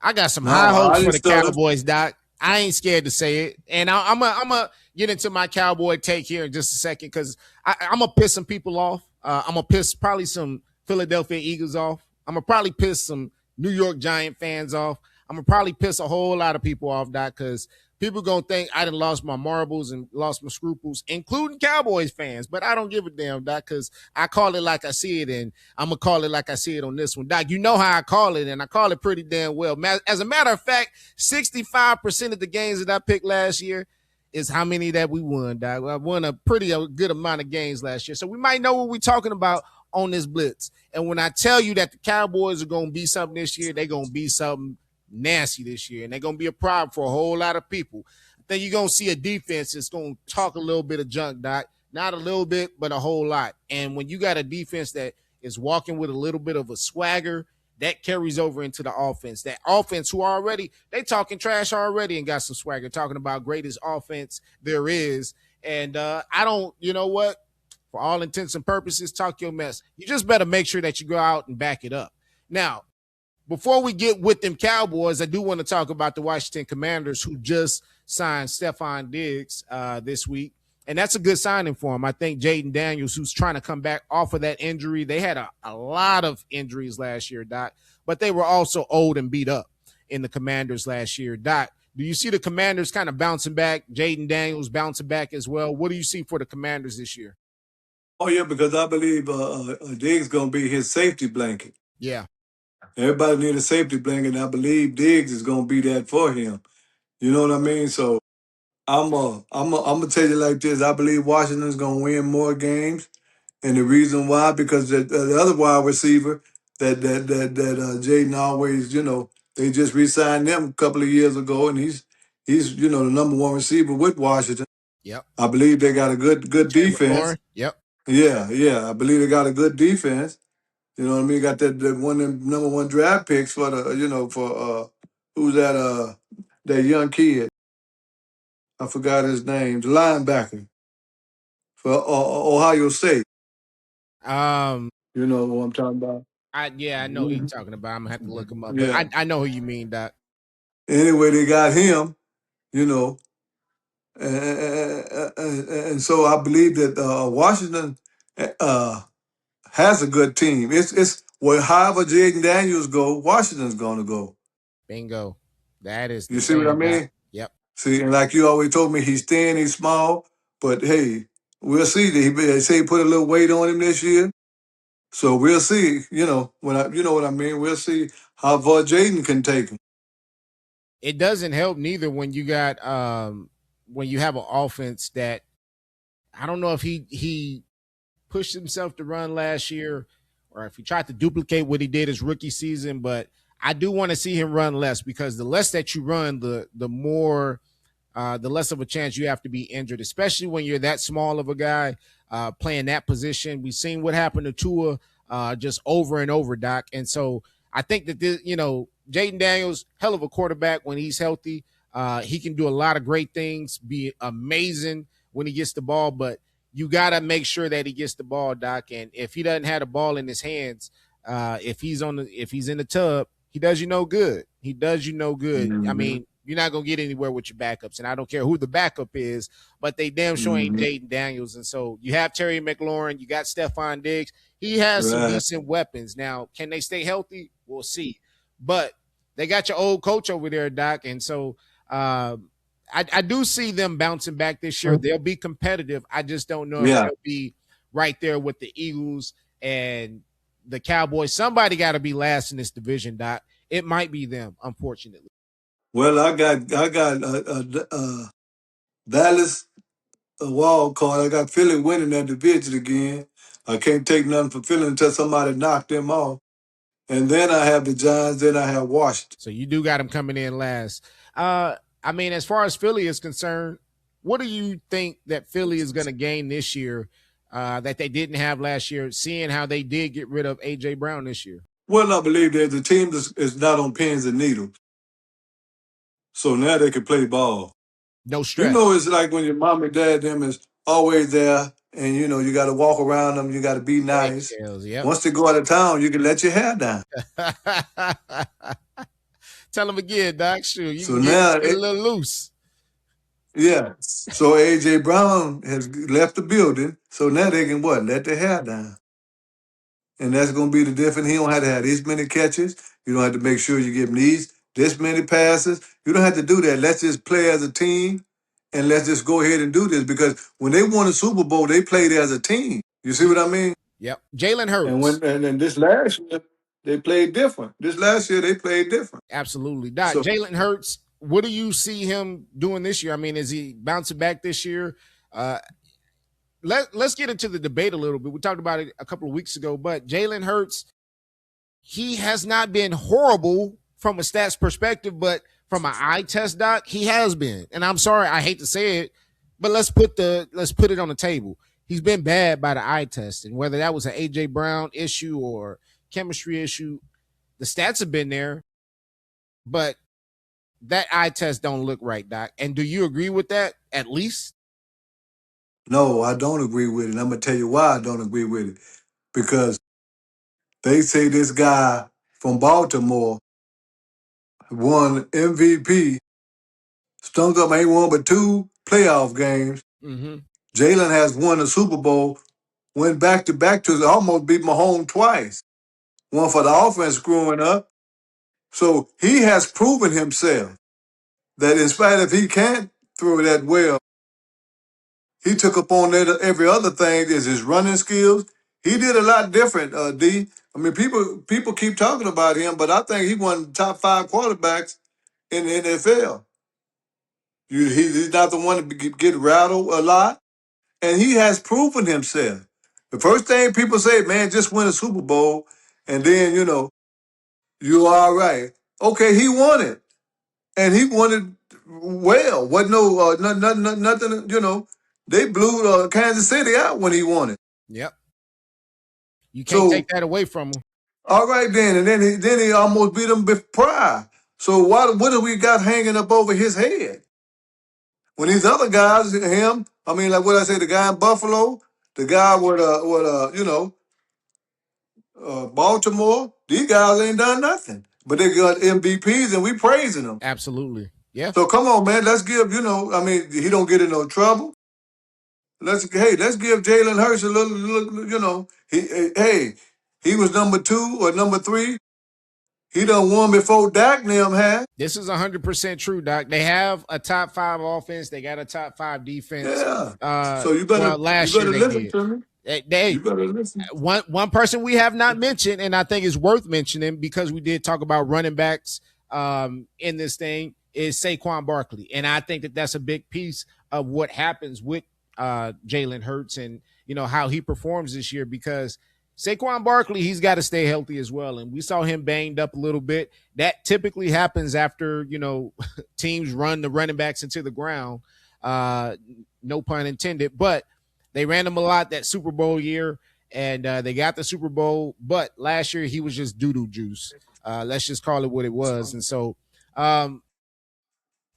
Speaker 1: I got some high
Speaker 2: No,
Speaker 1: hopes
Speaker 2: I
Speaker 1: for
Speaker 2: just
Speaker 1: the
Speaker 2: started.
Speaker 1: Cowboys, Doc. I ain't scared to say it, and I'm a get into my Cowboy take here in just a second because I'm gonna piss some people off. I'm gonna piss probably some Philadelphia Eagles off. I'm gonna probably piss some New York Giant fans off. I'm gonna probably piss a whole lot of people off, Doc, because people gonna think I done lost my marbles and lost my scruples, including Cowboys fans. But I don't give a damn, Doc, because I call it like I see it, and I'm gonna call it like I see it on this one, Doc. You know how I call it, and I call it pretty damn well. As a matter of fact, 65% of the games that I picked last year is how many that we won, Doc. I won a good amount of games last year, so we might know what we're talking about on this blitz. And when I tell you that the Cowboys are gonna be something this year, they're gonna be something nasty this year, and they're gonna be a problem for a whole lot of people. I think you're gonna see a defense that's gonna talk a little bit of junk, Doc. Not a little bit, but a whole lot. And when you got a defense that is walking with a little bit of a swagger, that carries over into the offense. That offense who already they talking trash already and got some swagger, talking about greatest offense there is. And I don't, you know what? For all intents and purposes, talk your mess. You just better make sure that you go out and back it up. Now, before we get with them Cowboys, I do want to talk about the Washington Commanders who just signed Stephon Diggs this week. And that's a good signing for him. I think Jaden Daniels, who's trying to come back off of that injury, they had a lot of injuries last year, Doc, but they were also old and beat up in the Commanders last year. Doc, do you see the Commanders kind of bouncing back? Jaden Daniels bouncing back as well. What do you see for the Commanders this year?
Speaker 2: Oh, yeah, because I believe Diggs going to be his safety blanket.
Speaker 1: Yeah.
Speaker 2: Everybody need a safety blanket, and I believe Diggs is going to be that for him. You know what I mean? So I'm gonna tell you like this. I believe Washington's gonna win more games, and the reason why because the other wide receiver that Jaden always They just re-signed him a couple of years ago, and he's the number one receiver with Washington.
Speaker 1: Yep.
Speaker 2: I believe they got a good
Speaker 1: Terry
Speaker 2: defense.
Speaker 1: McLaurin. Yep.
Speaker 2: Yeah. I believe they got a good defense. You know what I mean? Got that one of them number one draft picks for the for who's that young kid? I forgot his name. The linebacker for Ohio State.
Speaker 1: Um.
Speaker 2: You know what I'm talking about?
Speaker 1: I know who you're talking about. I'm gonna have to look him up, but
Speaker 2: Yeah.
Speaker 1: I know who you mean, Doc.
Speaker 2: Anyway, they got him. You know, and so I believe that Washington uh, has a good team. It's well, however Jaden Daniels go, Washington's gonna go.
Speaker 1: Bingo. That is the
Speaker 2: You see what I
Speaker 1: man, Doc.
Speaker 2: mean?
Speaker 1: Yep.
Speaker 2: See, and like you always told me, he's thin, he's small, but hey, we'll see. They say he put a little weight on him this year, so we'll see. You know what I mean. We'll see how far Jaden can take him.
Speaker 1: It doesn't help neither when you have an offense that I don't know if he pushed himself to run last year or if he tried to duplicate what he did his rookie season, but I do want to see him run less because the less that you run, the more the less of a chance you have to be injured, especially when you're that small of a guy playing that position. We've seen what happened to Tua just over and over, Doc. And so I think that Jaden Daniels, hell of a quarterback when he's healthy. He can do a lot of great things, be amazing when he gets the ball, but you got to make sure that he gets the ball, Doc. And if he doesn't have the ball in his hands, if he's in the tub, he does you no good. He does you no good. I
Speaker 2: Mm-hmm.
Speaker 1: mean, you're not gonna get anywhere with your backups, and I don't care who the backup is, but they damn sure ain't
Speaker 2: Mm-hmm.
Speaker 1: Jaden Daniels. And so you have Terry McLaurin, you got Stephon Diggs. He has some
Speaker 2: Right.
Speaker 1: decent weapons. Now, can they stay healthy? We'll see. But they got your old coach over there, Doc, and so I do see them bouncing back this year. They'll be competitive. I just don't know if
Speaker 2: Yeah.
Speaker 1: they'll be right there with the Eagles and the Cowboys. Somebody got to be last in this division, Doc. It might be them, unfortunately.
Speaker 2: Well, I got Dallas a wild card. I got Philly winning that division again. I can't take nothing from Philly until somebody knock them off. And then I have the Giants. Then I have Washington.
Speaker 1: So you do got them coming in last. I mean, as far as Philly is concerned, what do you think that Philly is going to gain this year that they didn't have last year, seeing how they did get rid of A.J. Brown this year?
Speaker 2: Well, I believe that the team is not on pins and needles. So now they can play ball.
Speaker 1: No
Speaker 2: You
Speaker 1: stress.
Speaker 2: know, it's like when your mom and dad them is always there, and you got to walk around them. You got to be nice.
Speaker 1: Eggshells, yep.
Speaker 2: Once they go out of town, you can let your hair down.
Speaker 1: Tell them again, Doc. Sure, you
Speaker 2: So
Speaker 1: can
Speaker 2: now,
Speaker 1: get a little loose.
Speaker 2: yeah. So AJ Brown has left the building. So now they can what? Let their hair down. And that's gonna be the difference. He don't have to have this many catches. You don't have to make sure you give him this many passes. You don't have to do that. Let's just play as a team and let's just go ahead and do this. Because when they won the Super Bowl, they played as a team. You see what I mean?
Speaker 1: Yep. Jalen
Speaker 2: And
Speaker 1: Hurts.
Speaker 2: this last year, they played different. This last year they played different.
Speaker 1: Absolutely. Doc,
Speaker 2: So
Speaker 1: Jalen Hurts, what do you see him doing this year? I mean, is he bouncing back this year? Let's get into the debate a little bit. We talked about it a couple of weeks ago, but Jalen Hurts, he has not been horrible from a stats perspective, but from an eye test, Doc, he has been. And I'm sorry, I hate to say it, but let's put it on the table. He's been bad by the eye test, and whether that was an AJ Brown issue or chemistry issue, the stats have been there, but that eye test don't look right, Doc. And do you agree with that at least?
Speaker 2: no, I don't agree with it. And I'm gonna tell you why I don't agree with it. Because they say this guy from Baltimore won MVP, stunk up ain't won but 2 playoff games.
Speaker 1: Mm-hmm.
Speaker 2: Jalen has won the Super Bowl, went back to back to almost beat Mahomes twice. One for the offense screwing up. So he has proven himself that in spite of he can't throw that well, he took upon that every other thing is his running skills. He did a lot different, D. I mean, people keep talking about him, but I think he won top 5 quarterbacks in the NFL. He's not the one to get rattled a lot, and he has proven himself. The first thing people say, man, just win a Super Bowl, and then, you're all right. Okay, he won it, and he won it well. Wasn't no nothing. They blew Kansas City out when he won it.
Speaker 1: Yep. You can't take
Speaker 2: So
Speaker 1: that away from him.
Speaker 2: all right then, and then he almost beat him prior. So what do we got hanging up over his head? When these other guys, him, I mean, like what I say, the guy in Buffalo, the guy with Baltimore, these guys ain't done nothing, but they got MVPs and we praising them.
Speaker 1: Absolutely. Yeah.
Speaker 2: So come on, man, let's give I mean, he don't get in no trouble. Let's give Jalen Hurts a little. He was number 2 or number 3. He done won before Dak and them had.
Speaker 1: This is 100% true, Doc. They have a top 5 offense. They got a top 5 defense.
Speaker 2: Yeah. So you better
Speaker 1: Last year they
Speaker 2: listen
Speaker 1: did.
Speaker 2: to me. You better listen.
Speaker 1: One person we have not mentioned, and I think is worth mentioning because we did talk about running backs in this thing, is Saquon Barkley, and I think that that's a big piece of what happens with Jalen Hurts and how he performs this year, because Saquon Barkley, he's got to stay healthy as well, and we saw him banged up a little bit. That typically happens after teams run the running backs into the ground. No pun intended, but they ran him a lot that Super Bowl year, and they got the Super Bowl. But last year, he was just doo-doo juice. Let's just call it what it was. And so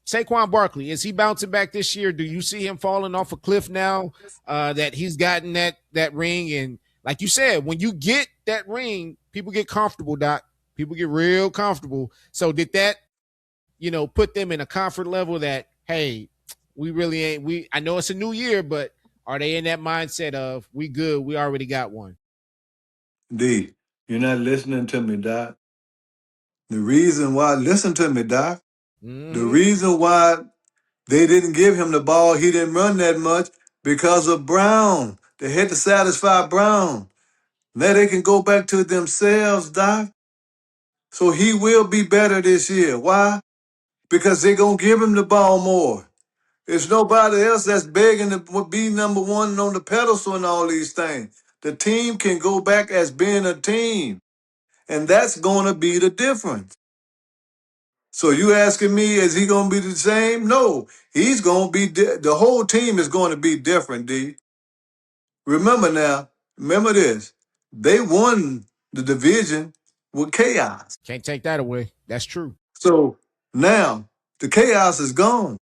Speaker 1: Saquon Barkley, is he bouncing back this year? Do you see him falling off a cliff now that he's gotten that ring? And like you said, when you get that ring, people get comfortable, Doc. People get real comfortable. So did that, put them in a comfort level that, hey, we really ain't, I know it's a new year, but are they in that mindset of we good, we already got one?
Speaker 2: D, you're not listening to me, Doc. The reason why, listen to me, Doc. The reason why they didn't give him the ball, he didn't run that much, because of Brown. They had to satisfy Brown. Now they can go back to themselves, Doc. So he will be better this year. Why? Because they're going to give him the ball more. It's nobody else that's begging to be number 1 on the pedestal and all these things. The team can go back as being a team. And that's going to be the difference. So you asking me, is he going to be the same? No, he's going to be, the whole team is going to be different, D. Remember this. They won the division with chaos.
Speaker 1: Can't take that away. That's true.
Speaker 2: So now the chaos is gone.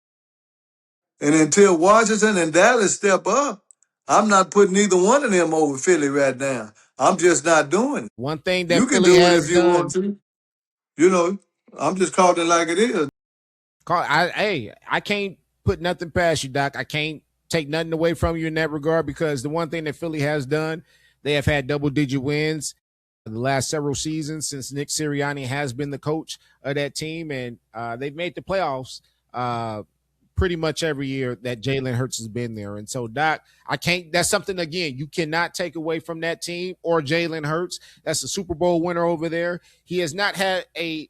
Speaker 2: And until Washington and Dallas step up, I'm not putting either one of them over Philly right now. I'm just not doing it.
Speaker 1: One thing that
Speaker 2: You can
Speaker 1: Philly
Speaker 2: do it
Speaker 1: has
Speaker 2: if you
Speaker 1: done,
Speaker 2: want to. I'm just calling it like it is.
Speaker 1: I can't put nothing past you, Doc. I can't take nothing away from you in that regard, because the one thing that Philly has done, they have had double-digit wins in the last several seasons since Nick Sirianni has been the coach of that team, and they've made the playoffs pretty much every year that Jalen Hurts has been there. And so, Doc, that's something, again, you cannot take away from that team or Jalen Hurts. That's a Super Bowl winner over there. He has not had a,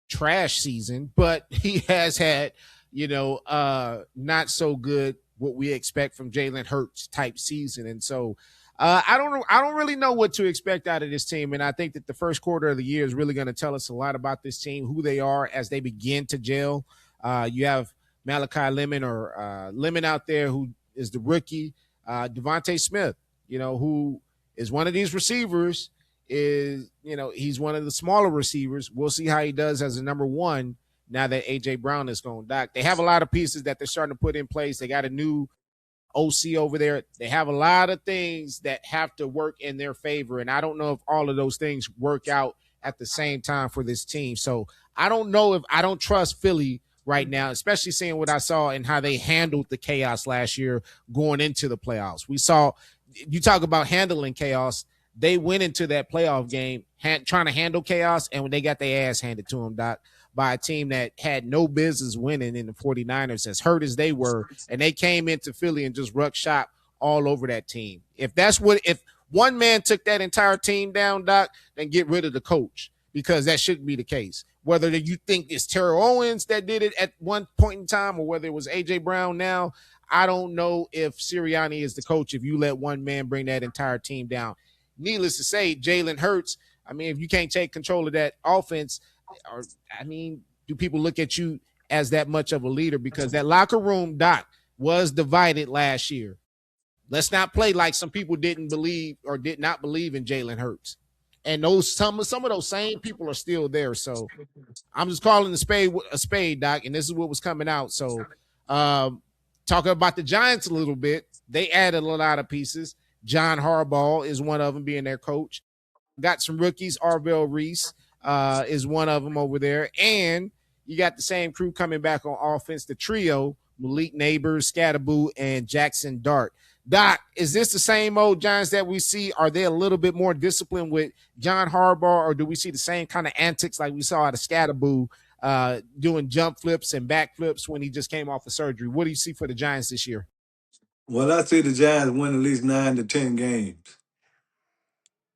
Speaker 1: trash season, but he has had, not so good what we expect from Jalen Hurts type season. And so I don't really know what to expect out of this team. And I think that the first quarter of the year is really going to tell us a lot about this team, who they are as they begin to gel. You have Malachi Lemon out there, who is the rookie. Devontae Smith, who is one of these receivers, he's one of the smaller receivers. We'll see how he does as a number 1 now that A.J. Brown is gone. Doc, they have a lot of pieces that they're starting to put in place. They got a new OC over there. They have a lot of things that have to work in their favor, and I don't know if all of those things work out at the same time for this team. So I don't know if I don't trust Philly right now, especially seeing what I saw and how they handled the chaos last year going into the playoffs. We saw, you talk about handling chaos, they went into that playoff game trying to handle chaos, and when they got their ass handed to them, Doc, by a team that had no business winning in the 49ers, as hurt as they were, and they came into Philly and just ruck shop all over that team. If one man took that entire team down, Doc, then get rid of the coach, because that shouldn't be the case. Whether you think it's Terrell Owens that did it at one point in time or whether it was A.J. Brown now, I don't know if Sirianni is the coach if you let one man bring that entire team down. Needless to say, Jalen Hurts, I mean, if you can't take control of that offense, or I mean, do people look at you as that much of a leader? Because that locker room, Doc, was divided last year. Let's not play like some people didn't believe or did not believe in Jalen Hurts. And those some of those same people are still there. So I'm just calling a spade, Doc, and this is what was coming out. So talking about the Giants a little bit, they added a lot of pieces. John Harbaugh is one of them, being their coach. Got some rookies. Arvell Reese is one of them over there. And you got the same crew coming back on offense, the trio, Malik Neighbors, Scatterboo, and Jackson Dart. Doc, is this the same old Giants that we see? Are they a little bit more disciplined with John Harbaugh, or do we see the same kind of antics like we saw out of Scatterboo doing jump flips and back flips when he just came off of surgery? What do you see for the Giants this year?
Speaker 2: Well, I see the Giants win at least 9 to 10 games.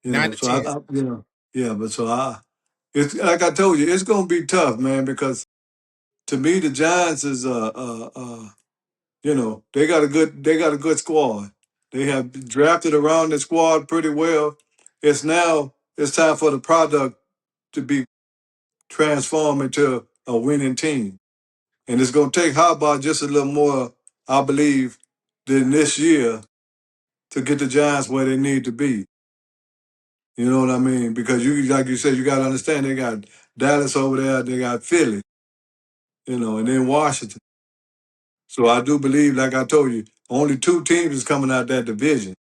Speaker 2: You
Speaker 1: Nine
Speaker 2: know,
Speaker 1: to
Speaker 2: so
Speaker 1: 10.
Speaker 2: yeah, but so it's like I told you, it's gonna be tough, man, because to me the Giants is they got a good squad. They have drafted around the squad pretty well. It's time for the product to be transformed into a winning team. And it's gonna take Harbaugh just a little more, I believe, than this year to get the Giants where they need to be. You know what I mean? Because like you said, you got to understand they got Dallas over there, they got Philly, and then Washington. So I do believe, like I told you, only 2 teams is coming out that division,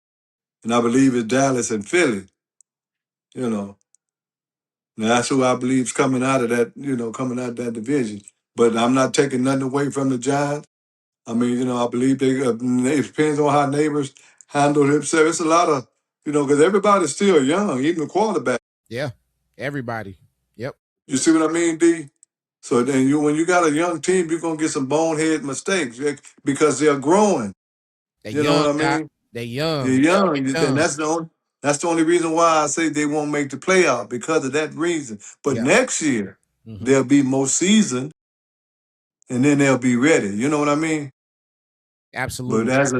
Speaker 2: and I believe it's Dallas and Philly. You know, now that's who I believe is coming out of that. Coming out of that division. But I'm not taking nothing away from the Giants. I mean, I believe it depends on how neighbors handle themselves. It's a lot of, because everybody's still young, even the quarterback.
Speaker 1: Yeah, everybody. Yep.
Speaker 2: You see what I mean, D? So then when you got a young team, you're gonna get some bonehead mistakes because they're growing.
Speaker 1: They
Speaker 2: You know
Speaker 1: young,
Speaker 2: what I
Speaker 1: Doc.
Speaker 2: mean?
Speaker 1: They
Speaker 2: They're
Speaker 1: young.
Speaker 2: young,
Speaker 1: They
Speaker 2: and
Speaker 1: young.
Speaker 2: that's the only reason why I say they won't make the playoff because of that reason. But
Speaker 1: Yeah.
Speaker 2: next year
Speaker 1: Mm-hmm.
Speaker 2: they'll be more seasoned, and then they'll be ready. You know what I mean? But
Speaker 1: Absolutely.
Speaker 2: as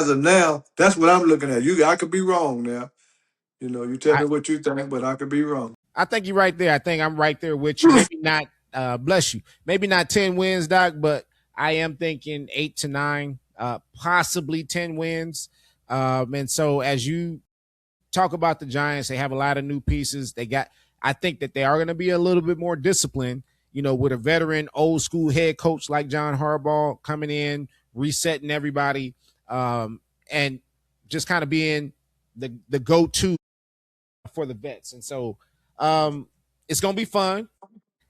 Speaker 2: of now, that's what I'm looking at. I could be wrong now. You tell
Speaker 1: I,
Speaker 2: me what you think, but I could be wrong.
Speaker 1: I think you're right there. I think I'm right there with you. Maybe not bless you. Maybe not 10 wins, Doc, but I am thinking 8 to 9, possibly 10 wins. And so as you talk about the Giants, they have a lot of new pieces. I think that they are going to be a little bit more disciplined, with a veteran, old school head coach like John Harbaugh coming in, resetting everybody, and just kind of being the go to for the vets. And so it's going to be fun.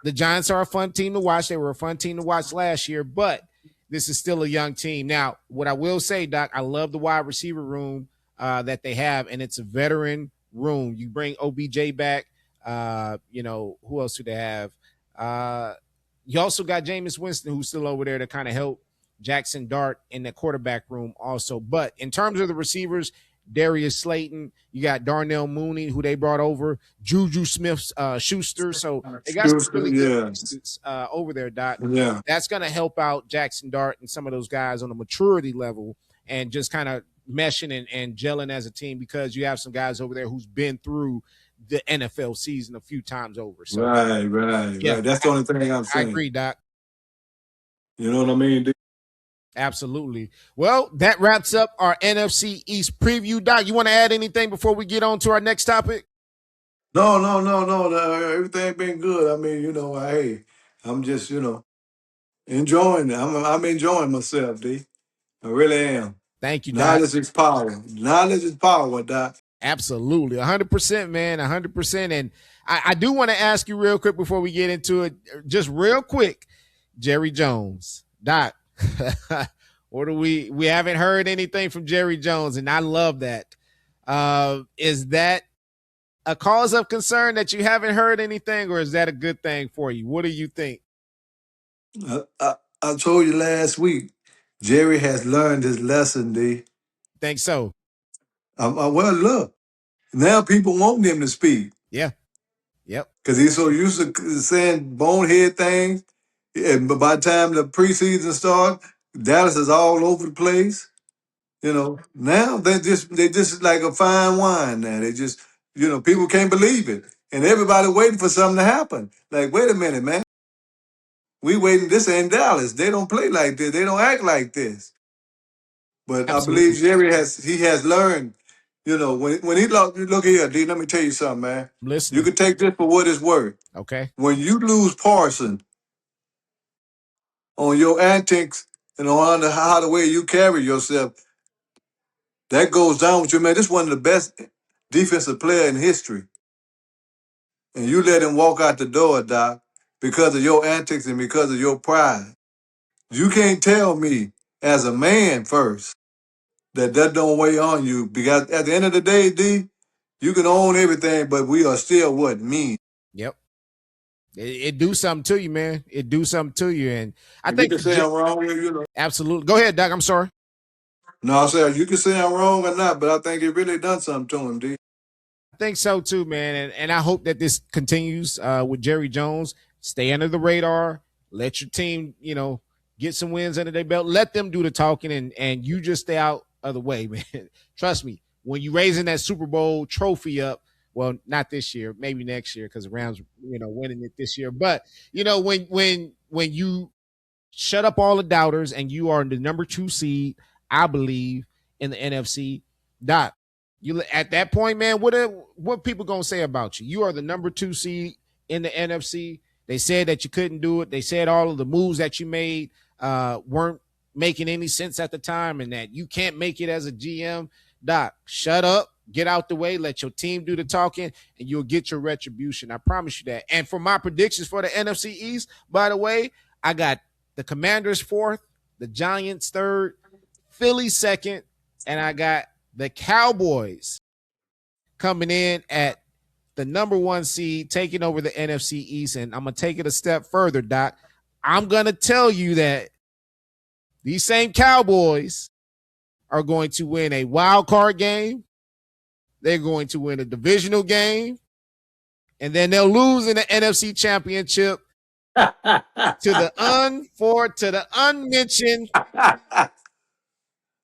Speaker 1: The Giants are a fun team to watch. They were a fun team to watch last year, but this is still a young team. Now, what I will say, Doc, I love the wide receiver room that they have, and it's a veteran room. You bring OBJ back. Who else do they have? You also got Jameis Winston, who's still over there to kind of help Jackson Dart in the quarterback room also. But in terms of the receivers, Darius Slayton, you got Darnell Mooney, who they brought over, Juju Smith Schuster. So they got some really good
Speaker 2: Yeah,
Speaker 1: pieces over there, Doc.
Speaker 2: yeah.
Speaker 1: That's going to help out Jackson Dart and some of those guys on the maturity level and just kind of meshing and gelling as a team because you have some guys over there who's been through the NFL season a few times over. So, yeah,
Speaker 2: Right. That's the only thing I'm
Speaker 1: I
Speaker 2: saying.
Speaker 1: agree, Doc.
Speaker 2: You know what I mean?
Speaker 1: Absolutely. Well, that wraps up our NFC East preview. Doc, you want to add anything before we get on to our next topic?
Speaker 2: No. Everything been good. I mean, hey, I'm just, enjoying it. I'm enjoying myself, D. I really am.
Speaker 1: Thank you, Doc.
Speaker 2: Knowledge is power. Knowledge is power, Doc.
Speaker 1: Absolutely. 100%, man. 100%. And I do want to ask you real quick before we get into it, just real quick, Jerry Jones. Doc, or do we haven't heard anything from Jerry Jones, and I love that. Is that a cause of concern that you haven't heard anything, or is that a good thing for you? What do you think?
Speaker 2: I told you last week, Jerry has learned his lesson, D.
Speaker 1: Think so?
Speaker 2: Well, look, now people want him to speak
Speaker 1: Yeah. Yep.
Speaker 2: because he's so used to saying bonehead things. And by the time the preseason starts, Dallas is all over the place. Now they just like a fine wine. Now they just people can't believe it, and everybody waiting for something to happen. Like, wait a minute, man. We waiting. This ain't Dallas. They don't play like this. They don't act like this. But I believe
Speaker 1: Absolutely.
Speaker 2: Jerry has learned. You know, when he look here, D. Let me tell you something, man.
Speaker 1: I'm
Speaker 2: You
Speaker 1: listening.
Speaker 2: can take this for what it's worth.
Speaker 1: Okay.
Speaker 2: When you lose Parson on your antics and on how the way you carry yourself, that goes down with you, man. This is one of the best defensive player in history. And you let him walk out the door, Doc, because of your antics and because of your pride. You can't tell me as a man first that don't weigh on you, because at the end of the day, D, you can own everything, but we are still what? Men.
Speaker 1: Yep. It do something to you, man. It do something to you. And I
Speaker 2: And you
Speaker 1: think
Speaker 2: can say I'm wrong, you know.
Speaker 1: absolutely. Go ahead, Doc. I'm sorry.
Speaker 2: No, I said you can say I'm wrong or not, but I think it really done something to him, D.
Speaker 1: I think so too, man. And I hope that this continues with Jerry Jones. Stay under the radar. Let your team, get some wins under their belt. Let them do the talking, and you just stay out of the way, man. Trust me. When you raising that Super Bowl trophy up, well, not this year, maybe next year, because the Rams, winning it this year. But when you shut up all the doubters and you are the number 2 seed, I believe, in the NFC, Doc, you at that point, man, what people gonna say about you? You are the number 2 seed in the NFC. They said that you couldn't do it. They said all of the moves that you made weren't making any sense at the time, and that you can't make it as a GM. Doc, shut up, get out the way, let your team do the talking, and you'll get your retribution. I promise you that. And for my predictions for the NFC East, by the way, I got the Commanders 4th, the Giants 3rd, Philly 2nd, and I got the Cowboys coming in at the number 1 seed, taking over the NFC East. And I'm going to take it a step further, Doc. I'm going to tell you that these same Cowboys are going to win a wild card game. They're going to win a divisional game. And then they'll lose in the NFC Championship to the unmentioned.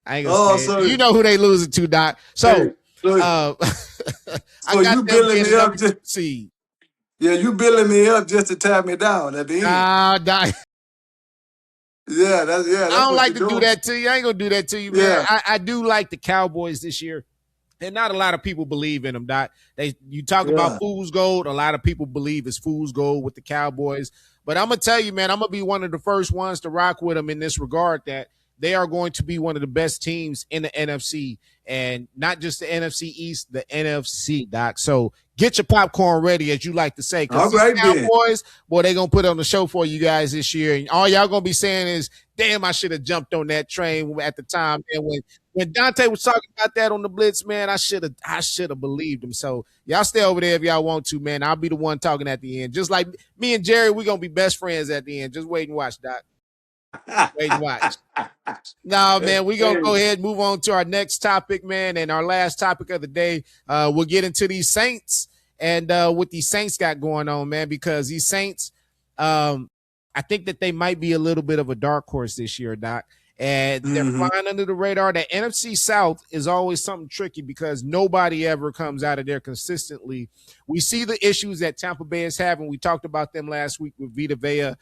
Speaker 1: I ain't gonna say it. You know who they losing to, Doc. So, I got
Speaker 2: you
Speaker 1: them
Speaker 2: building
Speaker 1: being
Speaker 2: me up
Speaker 1: number 2
Speaker 2: just
Speaker 1: seed.
Speaker 2: Yeah, you building me up just to tap me down at the end.
Speaker 1: Doc.
Speaker 2: That's
Speaker 1: I don't
Speaker 2: what
Speaker 1: like
Speaker 2: you're
Speaker 1: to do
Speaker 2: doing.
Speaker 1: that to you. I ain't gonna do that to you, man.
Speaker 2: Yeah.
Speaker 1: I do like the Cowboys this year. And not a lot of people believe in them, Doc. You talk about fool's gold. A lot of people believe it's fool's gold with the Cowboys. But I'm going to tell you, man, I'm going to be one of the first ones to rock with them in this regard, that they are going to be one of the best teams in the NFC. And not just the NFC East, the NFC, Doc. So get your popcorn ready, as you like to say. Because these Cowboys, boy, they're going to put on the show for you guys this year. And all y'all going to be saying is, damn, I should have jumped on that train at the time. And when Dontay was talking about that on the Blitz, man, I should have believed him. So y'all stay over there if y'all want to, man. I'll be the one talking at the end. Just like me and Jerry, we're going to be best friends at the end. Just wait and watch, Doc. Wait and watch. No, man, we're going to go ahead and move on to our next topic, man, and our last topic of the day. We'll get into these Saints and what these Saints got going on, man, because these Saints, I think that they might be a little bit of a dark horse this year, Doc. And they're flying under the radar. The NFC South is always something tricky because nobody ever comes out of there consistently. We see the issues that Tampa Bay is having. We talked about them last week with Vita Vea,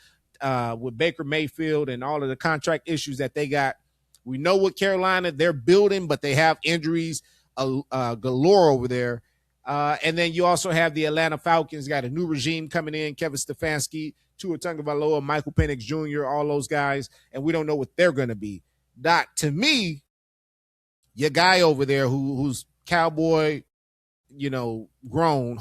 Speaker 1: with Baker Mayfield, and all of the contract issues that they got. We know what Carolina, they're building, but they have injuries galore over there. And then you also have the Atlanta Falcons, got a new regime coming in, Kevin Stefanski, Tua Tagovailoa, Michael Penix Jr., all those guys, and we don't know what they're going to be. Doc, to me, your guy over there who's Cowboy, homegrown,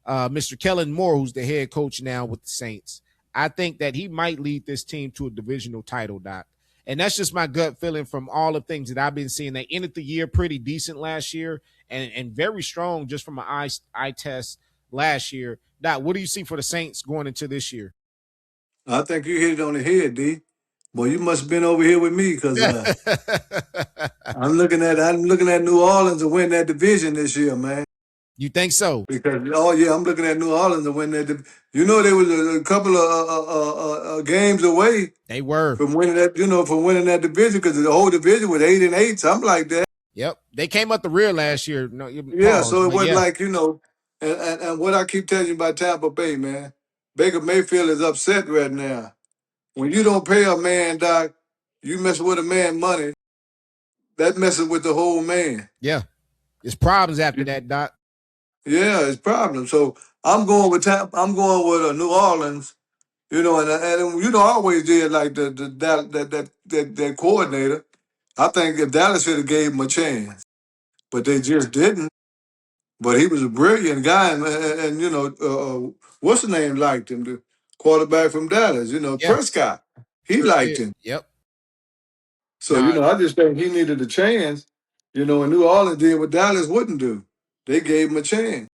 Speaker 1: Mr. Kellen Moore, who's the head coach now with the Saints, I think that he might lead this team to a divisional title, Doc. And that's just my gut feeling from all the things that I've been seeing. They ended the year pretty decent last year and very strong just from an eye test last year. Doc, what do you see for the Saints going into this year?
Speaker 2: I think you hit it on the head, D. Boy, you must have been over here with me because I'm looking at New Orleans to win that division this year, man.
Speaker 1: You think so?
Speaker 2: Because I'm looking at New Orleans to win that. They was a couple of games away.
Speaker 1: They were
Speaker 2: from winning that. From winning that division, because the whole division was 8-8, something like that.
Speaker 1: Yep, they came up the rear last year.
Speaker 2: So it wasn't like And what I keep telling you about Tampa Bay, man, Baker Mayfield is upset right now. When you don't pay a man, Doc, you mess with a man money, that messes with the whole man.
Speaker 1: Yeah. There's problems after that, Doc.
Speaker 2: Yeah, it's problem. So I'm going with I'm going with New Orleans. And you know, I always did like that coordinator. I think if Dallas should have gave him a chance, but they just didn't. But he was a brilliant guy, and what's the name liked him, the quarterback from Dallas.
Speaker 1: Yeah,
Speaker 2: Prescott. He
Speaker 1: sure
Speaker 2: liked
Speaker 1: did.
Speaker 2: him.
Speaker 1: Yep.
Speaker 2: So
Speaker 1: Nah.
Speaker 2: I just think he needed a chance. And New Orleans did what Dallas wouldn't do. They gave him a chance.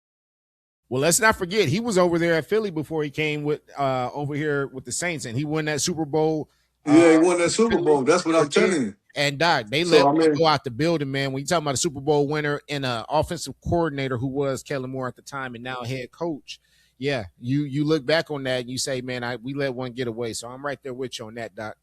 Speaker 1: Well, let's not forget he was over there at Philly before he came with over here with the Saints, and he won that Super Bowl.
Speaker 2: Yeah, he won that
Speaker 1: With
Speaker 2: Super
Speaker 1: Philly.
Speaker 2: Bowl. That's what
Speaker 1: Sure
Speaker 2: I'm
Speaker 1: did.
Speaker 2: telling you.
Speaker 1: And Doc, they let
Speaker 2: So I
Speaker 1: one
Speaker 2: mean,
Speaker 1: go out the building, man. When you talking about a Super Bowl winner and an offensive coordinator who was Kellen Moore at the time and now head coach, yeah, you look back on that and you say, man, we let one get away. So I'm right there with you on that, Doc.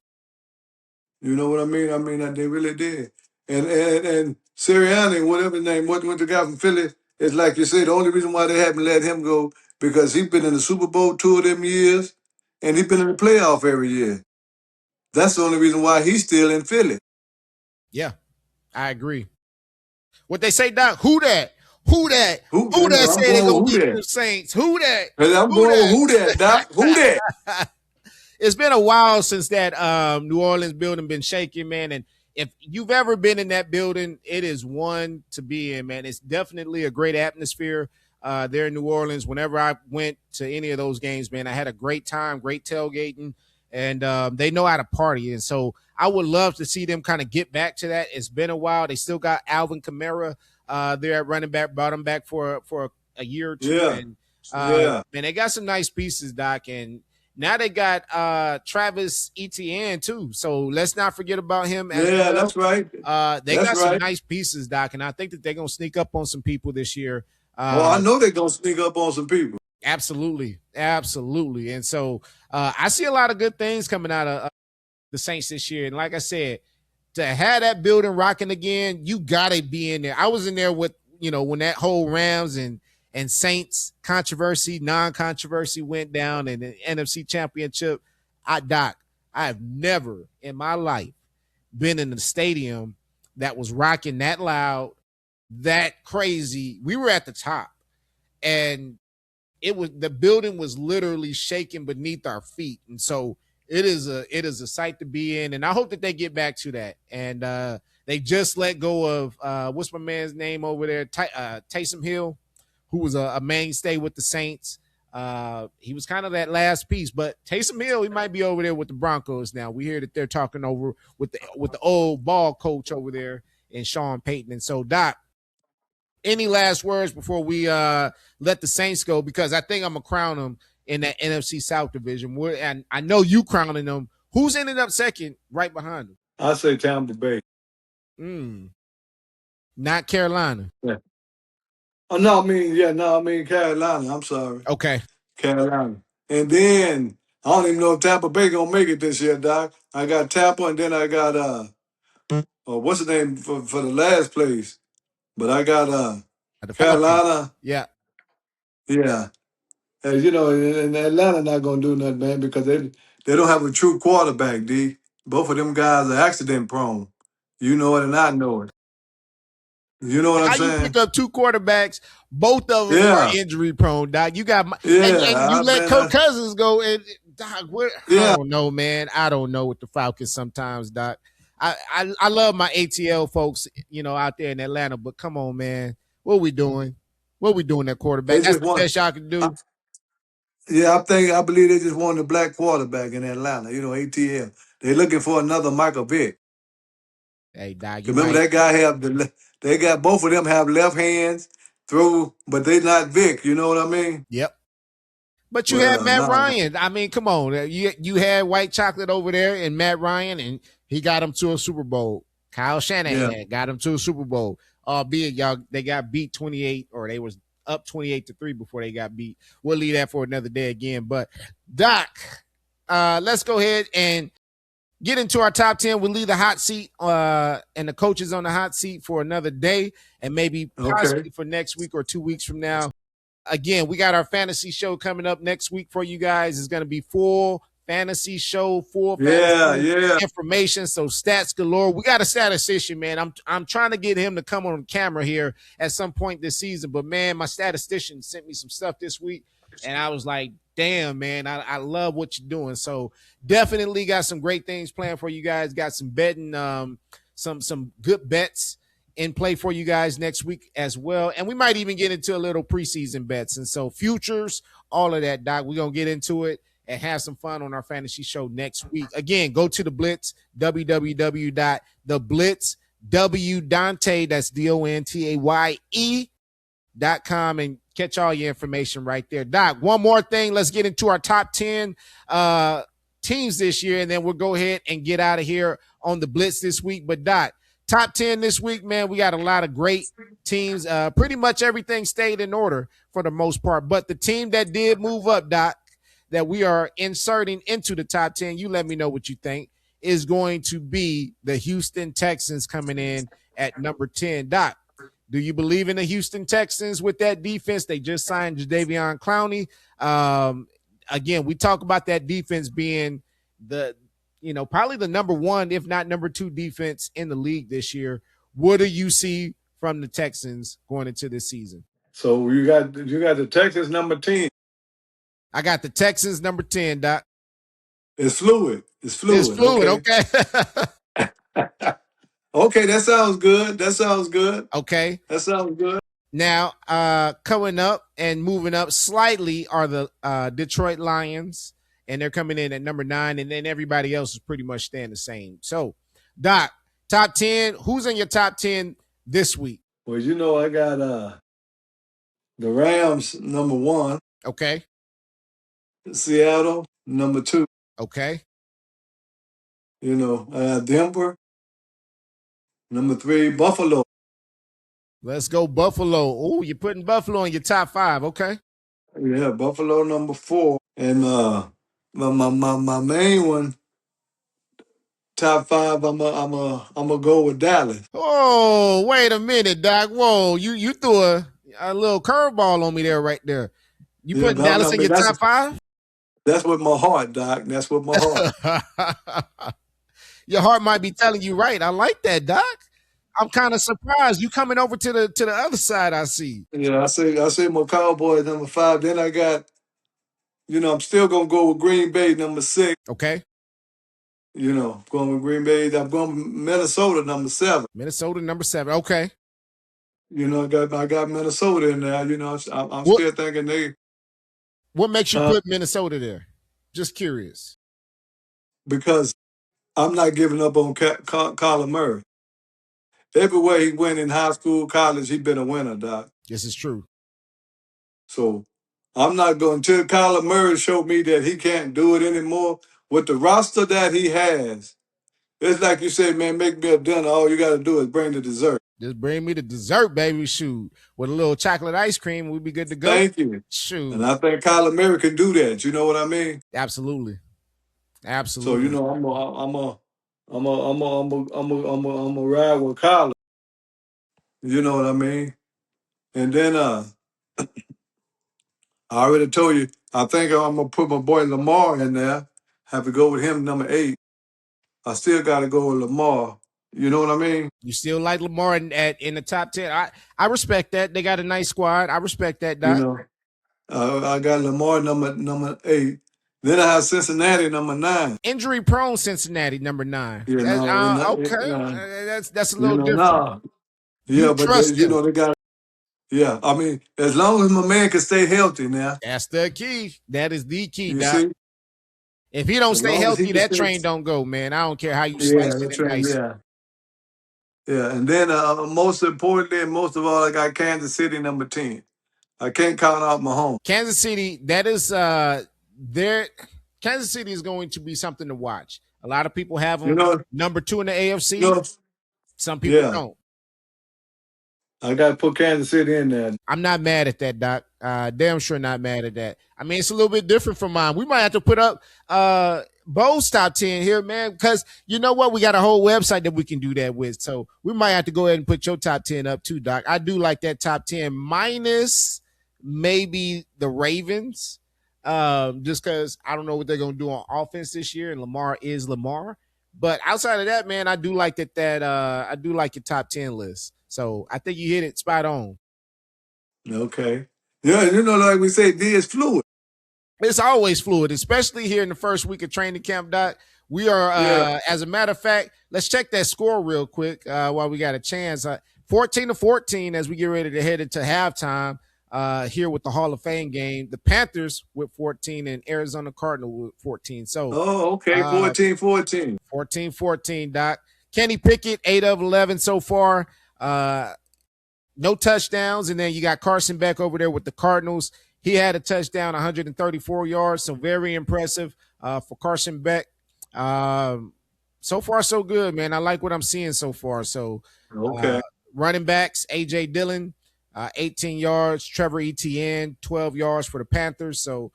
Speaker 2: you know what I mean? I mean, they really did. And Sirianni, whatever his name, what the guy from Philly, it's like you said, the only reason why they haven't let him go because he's been in the Super Bowl 2 of them years, and he's been in the playoff every year. That's the only reason why he's still in Philly.
Speaker 1: Yeah, I agree. What they say, Doc? Who that? Who that?
Speaker 2: Who?
Speaker 1: Who that
Speaker 2: I'm
Speaker 1: said they
Speaker 2: going
Speaker 1: gonna
Speaker 2: with who
Speaker 1: get
Speaker 2: that?
Speaker 1: the Saints? Who that?
Speaker 2: And I'm
Speaker 1: Who
Speaker 2: going with
Speaker 1: that?
Speaker 2: who that, Doc? Who that?
Speaker 1: It's been a while since that New Orleans building been shaking, man. And if you've ever been in that building, it is one to be in, man. It's definitely a great atmosphere there in New Orleans. Whenever I went to any of those games, man, I had a great time, great tailgating, and they know how to party. And so I would love to see them kind of get back to that. It's been a while. They still got Alvin Kamara there at running back, brought him back for a year or two.
Speaker 2: Yeah,
Speaker 1: And
Speaker 2: yeah,
Speaker 1: man, they got some nice pieces, Doc. And now they got Travis Etienne too. So let's not forget about him as
Speaker 2: yeah.
Speaker 1: well.
Speaker 2: That's right.
Speaker 1: They
Speaker 2: That's
Speaker 1: got some
Speaker 2: right.
Speaker 1: nice pieces, Doc, and I think that they're gonna sneak up on some people this year.
Speaker 2: Oh, I know they're gonna sneak up on some people.
Speaker 1: Absolutely, absolutely. And so I see a lot of good things coming out of the Saints this year. And like I said, to have that building rocking again, you gotta be in there. I was in there with when that whole Rams and Saints controversy, non-controversy went down in the NFC Championship. Doc, I have never in my life been in a stadium that was rocking that loud, that crazy. We were at the top, and the building was literally shaking beneath our feet, and so it is a sight to be in. And I hope that they get back to that. And they just let go of what's my man's name over there, Taysom Hill, who was a mainstay with the Saints. He was kind of that last piece, but Taysom Hill, he might be over there with the Broncos now. We hear that they're talking over with the old ball coach over there in Sean Payton. And so, Doc, any last words before we let the Saints go? Because I think I'm gonna crown them in that NFC South division. And I know you crowning them. Who's ended up second right behind them?
Speaker 2: I say Tampa Bay.
Speaker 1: Not Carolina.
Speaker 2: Yeah. Oh no, I mean Carolina. I'm sorry,
Speaker 1: Okay.
Speaker 2: Carolina. And then I don't even know if Tampa Bay gonna make it this year, Doc. I got Tampa, and then I got what's the name for the last place? But I got
Speaker 1: The Falcons.
Speaker 2: Carolina.
Speaker 1: Yeah.
Speaker 2: Yeah, and Atlanta not gonna do nothing, man, because they don't have a true quarterback. D. Both of them guys are accident prone. You know it, and I know it. You know what I'm
Speaker 1: How you
Speaker 2: saying?
Speaker 1: pick up two quarterbacks? Both of them are
Speaker 2: Yeah,
Speaker 1: injury prone, Doc. You got and
Speaker 2: yeah,
Speaker 1: you let Kirk Cousins go. And Doc, I
Speaker 2: yeah.
Speaker 1: don't know, man. I don't know with the Falcons sometimes, Doc. I love my ATL folks, out there in Atlanta, but come on, man. What we doing? What we doing at quarterback?
Speaker 2: They
Speaker 1: That's
Speaker 2: just
Speaker 1: the
Speaker 2: want.
Speaker 1: best y'all can do.
Speaker 2: Yeah, I believe they just wanted a black quarterback in Atlanta. ATL. They looking for another Michael Vick.
Speaker 1: Hey, Doc, you
Speaker 2: Remember
Speaker 1: right.
Speaker 2: that guy they got both of them have left hands throw, but they not Vick. You know what I mean?
Speaker 1: Yep. But you
Speaker 2: But
Speaker 1: had Matt
Speaker 2: no,
Speaker 1: Ryan. I mean, come on. You had White Chocolate over there and Matt Ryan, and he got him to a Super Bowl. Kyle
Speaker 2: yeah.
Speaker 1: Shanahan got him to a Super Bowl. Albeit they got beat 28, or they was up 28-3 before they got beat. We'll leave that for another day again. But Doc, let's go ahead and get into our top 10. We'll leave the hot seat and the coaches on the hot seat for another day, and maybe
Speaker 2: Okay.
Speaker 1: possibly for next week or 2 weeks from now. again, we got our fantasy show coming up next week for you guys. It's going to be full fantasy show, full fantasy
Speaker 2: Yeah.
Speaker 1: information. So stats galore. We got a statistician, man. I'm trying to get him to come on camera here at some point this season. But man, my statistician sent me some stuff this week, and I was like, damn, man, I love what you're doing. So definitely got some great things planned for you guys. Got some betting, some good bets in play for you guys next week as well. And we might even get into a little preseason bets. And so futures, all of that, Doc, we're going to get into it and have some fun on our fantasy show next week. Again, go to the Blitz, www.theblitz, Dontay, that's DONTAYE.com, and catch all your information right there. Doc, one more thing. Let's get into our top 10 teams this year, and then we'll go ahead and get out of here on the Blitz this week. But Doc, top 10 this week, man, we got a lot of great teams. Pretty much everything stayed in order for the most part. But the team that did move up, Doc, that we are inserting into the top 10, you let me know what you think, is going to be the Houston Texans coming in at number 10. Doc, do you believe in the Houston Texans with that defense? They just signed Jadeveon Clowney. Again, we talk about that defense being probably the number one, if not number two defense in the league this year. What do you see from the Texans going into this season?
Speaker 2: So you got the Texans number 10.
Speaker 1: I got the Texans number 10, Doc.
Speaker 2: It's fluid.
Speaker 1: It's fluid, okay.
Speaker 2: Okay, that sounds good.
Speaker 1: Okay.
Speaker 2: That sounds good.
Speaker 1: Now, coming up and moving up slightly are the Detroit Lions, and they're coming in at number 9, and then everybody else is pretty much staying the same. So, Doc, top 10, who's in your top 10 this week?
Speaker 2: Well, I got the Rams number 1.
Speaker 1: Okay.
Speaker 2: Seattle number 2.
Speaker 1: Okay.
Speaker 2: I got Denver number 3. Buffalo.
Speaker 1: Let's go Buffalo. Oh, you're putting Buffalo in your top 5. Okay.
Speaker 2: Yeah, Buffalo number 4. And my main one, top 5, I'm gonna go with Dallas.
Speaker 1: Oh, wait a minute, Doc. Whoa, you threw a little curveball on me there, right there. You putting Dallas in your top 5?
Speaker 2: That's with my heart, Doc. That's with my heart.
Speaker 1: Your heart might be telling you right. I like that, Doc. I'm kind of surprised you coming over to the other side. I see.
Speaker 2: Yeah, I say my Cowboys number 5. Then I got, I'm still gonna go with Green Bay number 6.
Speaker 1: Okay.
Speaker 2: Going with Green Bay. I'm going with Minnesota number 7.
Speaker 1: Minnesota number 7. Okay.
Speaker 2: I got Minnesota in there. I'm still thinking they.
Speaker 1: What makes you put Minnesota there? Just curious.
Speaker 2: Because I'm not giving up on Kyler Murray. Everywhere he went in high school, college, he's been a winner, Doc.
Speaker 1: This is true.
Speaker 2: So I'm not going until Kyler Murray showed me that he can't do it anymore. With the roster that he has, it's like you said, man, make me a dinner. All you got to do is bring the dessert.
Speaker 1: Just bring me the dessert, baby. Shoot. With a little chocolate ice cream, we'd be good to go.
Speaker 2: Thank you.
Speaker 1: Shoot.
Speaker 2: And I think Kyler Murray can do that. You know what I mean?
Speaker 1: Absolutely.
Speaker 2: So
Speaker 1: Absolutely.
Speaker 2: I'm a ride with Kyler. You know what I mean? And then I already told you, I think I'm gonna put my boy Lamar in there. Have to go with him number 8. I still got to go with Lamar. You know what I mean?
Speaker 1: You still like Lamar in the top 10. I respect that. They got a nice squad. I respect that, Doc.
Speaker 2: I got Lamar number 8. Then I have Cincinnati number 9.
Speaker 1: Injury prone Cincinnati number 9.
Speaker 2: Yeah,
Speaker 1: Okay. That's a little different.
Speaker 2: Nah. Yeah, but they got. Yeah, I mean, as long as my man can stay healthy now.
Speaker 1: That's the key. That is the key,
Speaker 2: You
Speaker 1: Doc.
Speaker 2: see?
Speaker 1: If he don't
Speaker 2: As
Speaker 1: stay
Speaker 2: long as he
Speaker 1: healthy,
Speaker 2: can
Speaker 1: that
Speaker 2: stay-
Speaker 1: train don't go, man. I don't care how you
Speaker 2: Yeah,
Speaker 1: slice
Speaker 2: that's
Speaker 1: it and
Speaker 2: right.
Speaker 1: dice it.
Speaker 2: Yeah. Yeah, and then most importantly, and most of all, I got Kansas City number 10. I can't count out Mahomes.
Speaker 1: Kansas City, that is Kansas City is going to be something to watch. A lot of people have them
Speaker 2: You know,
Speaker 1: number 2 in the AFC.
Speaker 2: you know,
Speaker 1: Some people
Speaker 2: yeah.
Speaker 1: don't.
Speaker 2: I got to put Kansas City in there.
Speaker 1: I'm not mad at that, Doc. Damn sure not mad at that. I mean, it's a little bit different from mine. We might have to put up Bo's top 10 here, man, because you know what? We got a whole website that we can do that with. So we might have to go ahead and put your top 10 up too, Doc. I do like that top 10 minus maybe the Ravens, just because I don't know what they're going to do on offense this year, and Lamar is Lamar. But outside of that, man, I do like that. I do like your top 10 list. So I think you hit it spot on.
Speaker 2: Okay. Yeah, like we say, D is fluid.
Speaker 1: It's always fluid, especially here in the first week of training camp, Doc. We are, as a matter of fact, let's check that score real quick while we got a chance. 14-14 as we get ready to head into halftime here with the Hall of Fame game. The Panthers with 14 and Arizona Cardinals with 14. So,
Speaker 2: okay, 14-14.
Speaker 1: 14-14, Doc. Kenny Pickett, 8 of 11 so far. No touchdowns. And then you got Carson Beck over there with the Cardinals. He had a touchdown, 134 yards, so very impressive for Carson Beck. So far, so good, man. I like what I'm seeing so far. So,
Speaker 2: okay.
Speaker 1: Running backs, A.J. Dillon, 18 yards. Trevor Etienne, 12 yards for the Panthers. So,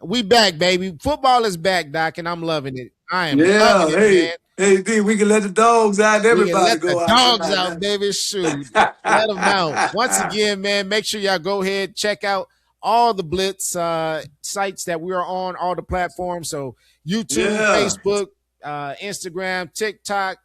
Speaker 1: we back, baby. Football is back, Doc, and I'm loving it. I am loving it, man.
Speaker 2: Hey, D, we can let the dogs out. Everybody go out.
Speaker 1: Let the dogs out, baby. Shoot. Let them out. Once again, man, make sure y'all go ahead, check out all the Blitz sites that we are on, all the platforms. So YouTube, Facebook, Instagram, TikTok,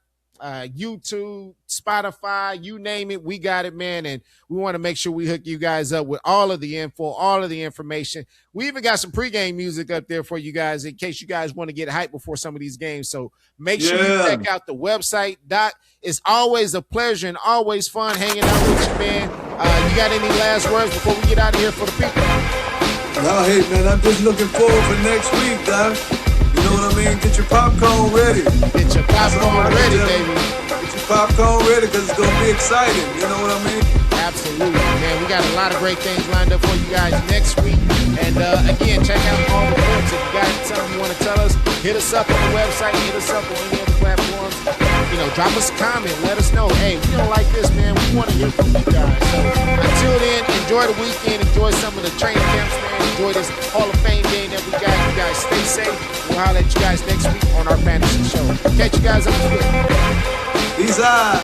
Speaker 1: YouTube, Spotify, you name it, we got it, man. And we want to make sure we hook you guys up with all of the info, all of the information. We even got some pregame music up there for you guys in case you guys want to get hyped before some of these games. So make sure you check out the website, Doc. It's always a pleasure and always fun hanging out with you, man. You got any last words before we get out of here for the people?
Speaker 2: No, hey, man, I'm just looking forward for next week, Doc. You know what I mean? Get your popcorn ready.
Speaker 1: Get your popcorn ready, baby.
Speaker 2: Get your popcorn ready because it's going to be exciting. You know what I mean?
Speaker 1: Absolutely, man. We got a lot of great things lined up for you guys next week. And again, check out all the clips. If you got something you want to tell us, hit us up on the website, hit us up on any other platforms. Drop us a comment. Let us know. Hey, we don't like this, man. We want to hear from you guys. So until then, enjoy the weekend. Enjoy some of the training camps, man. Enjoy this Hall of Fame game that we got. You guys stay safe. We'll holler at you guys next week on our fantasy show. Catch you guys on the flip.
Speaker 2: Peace out.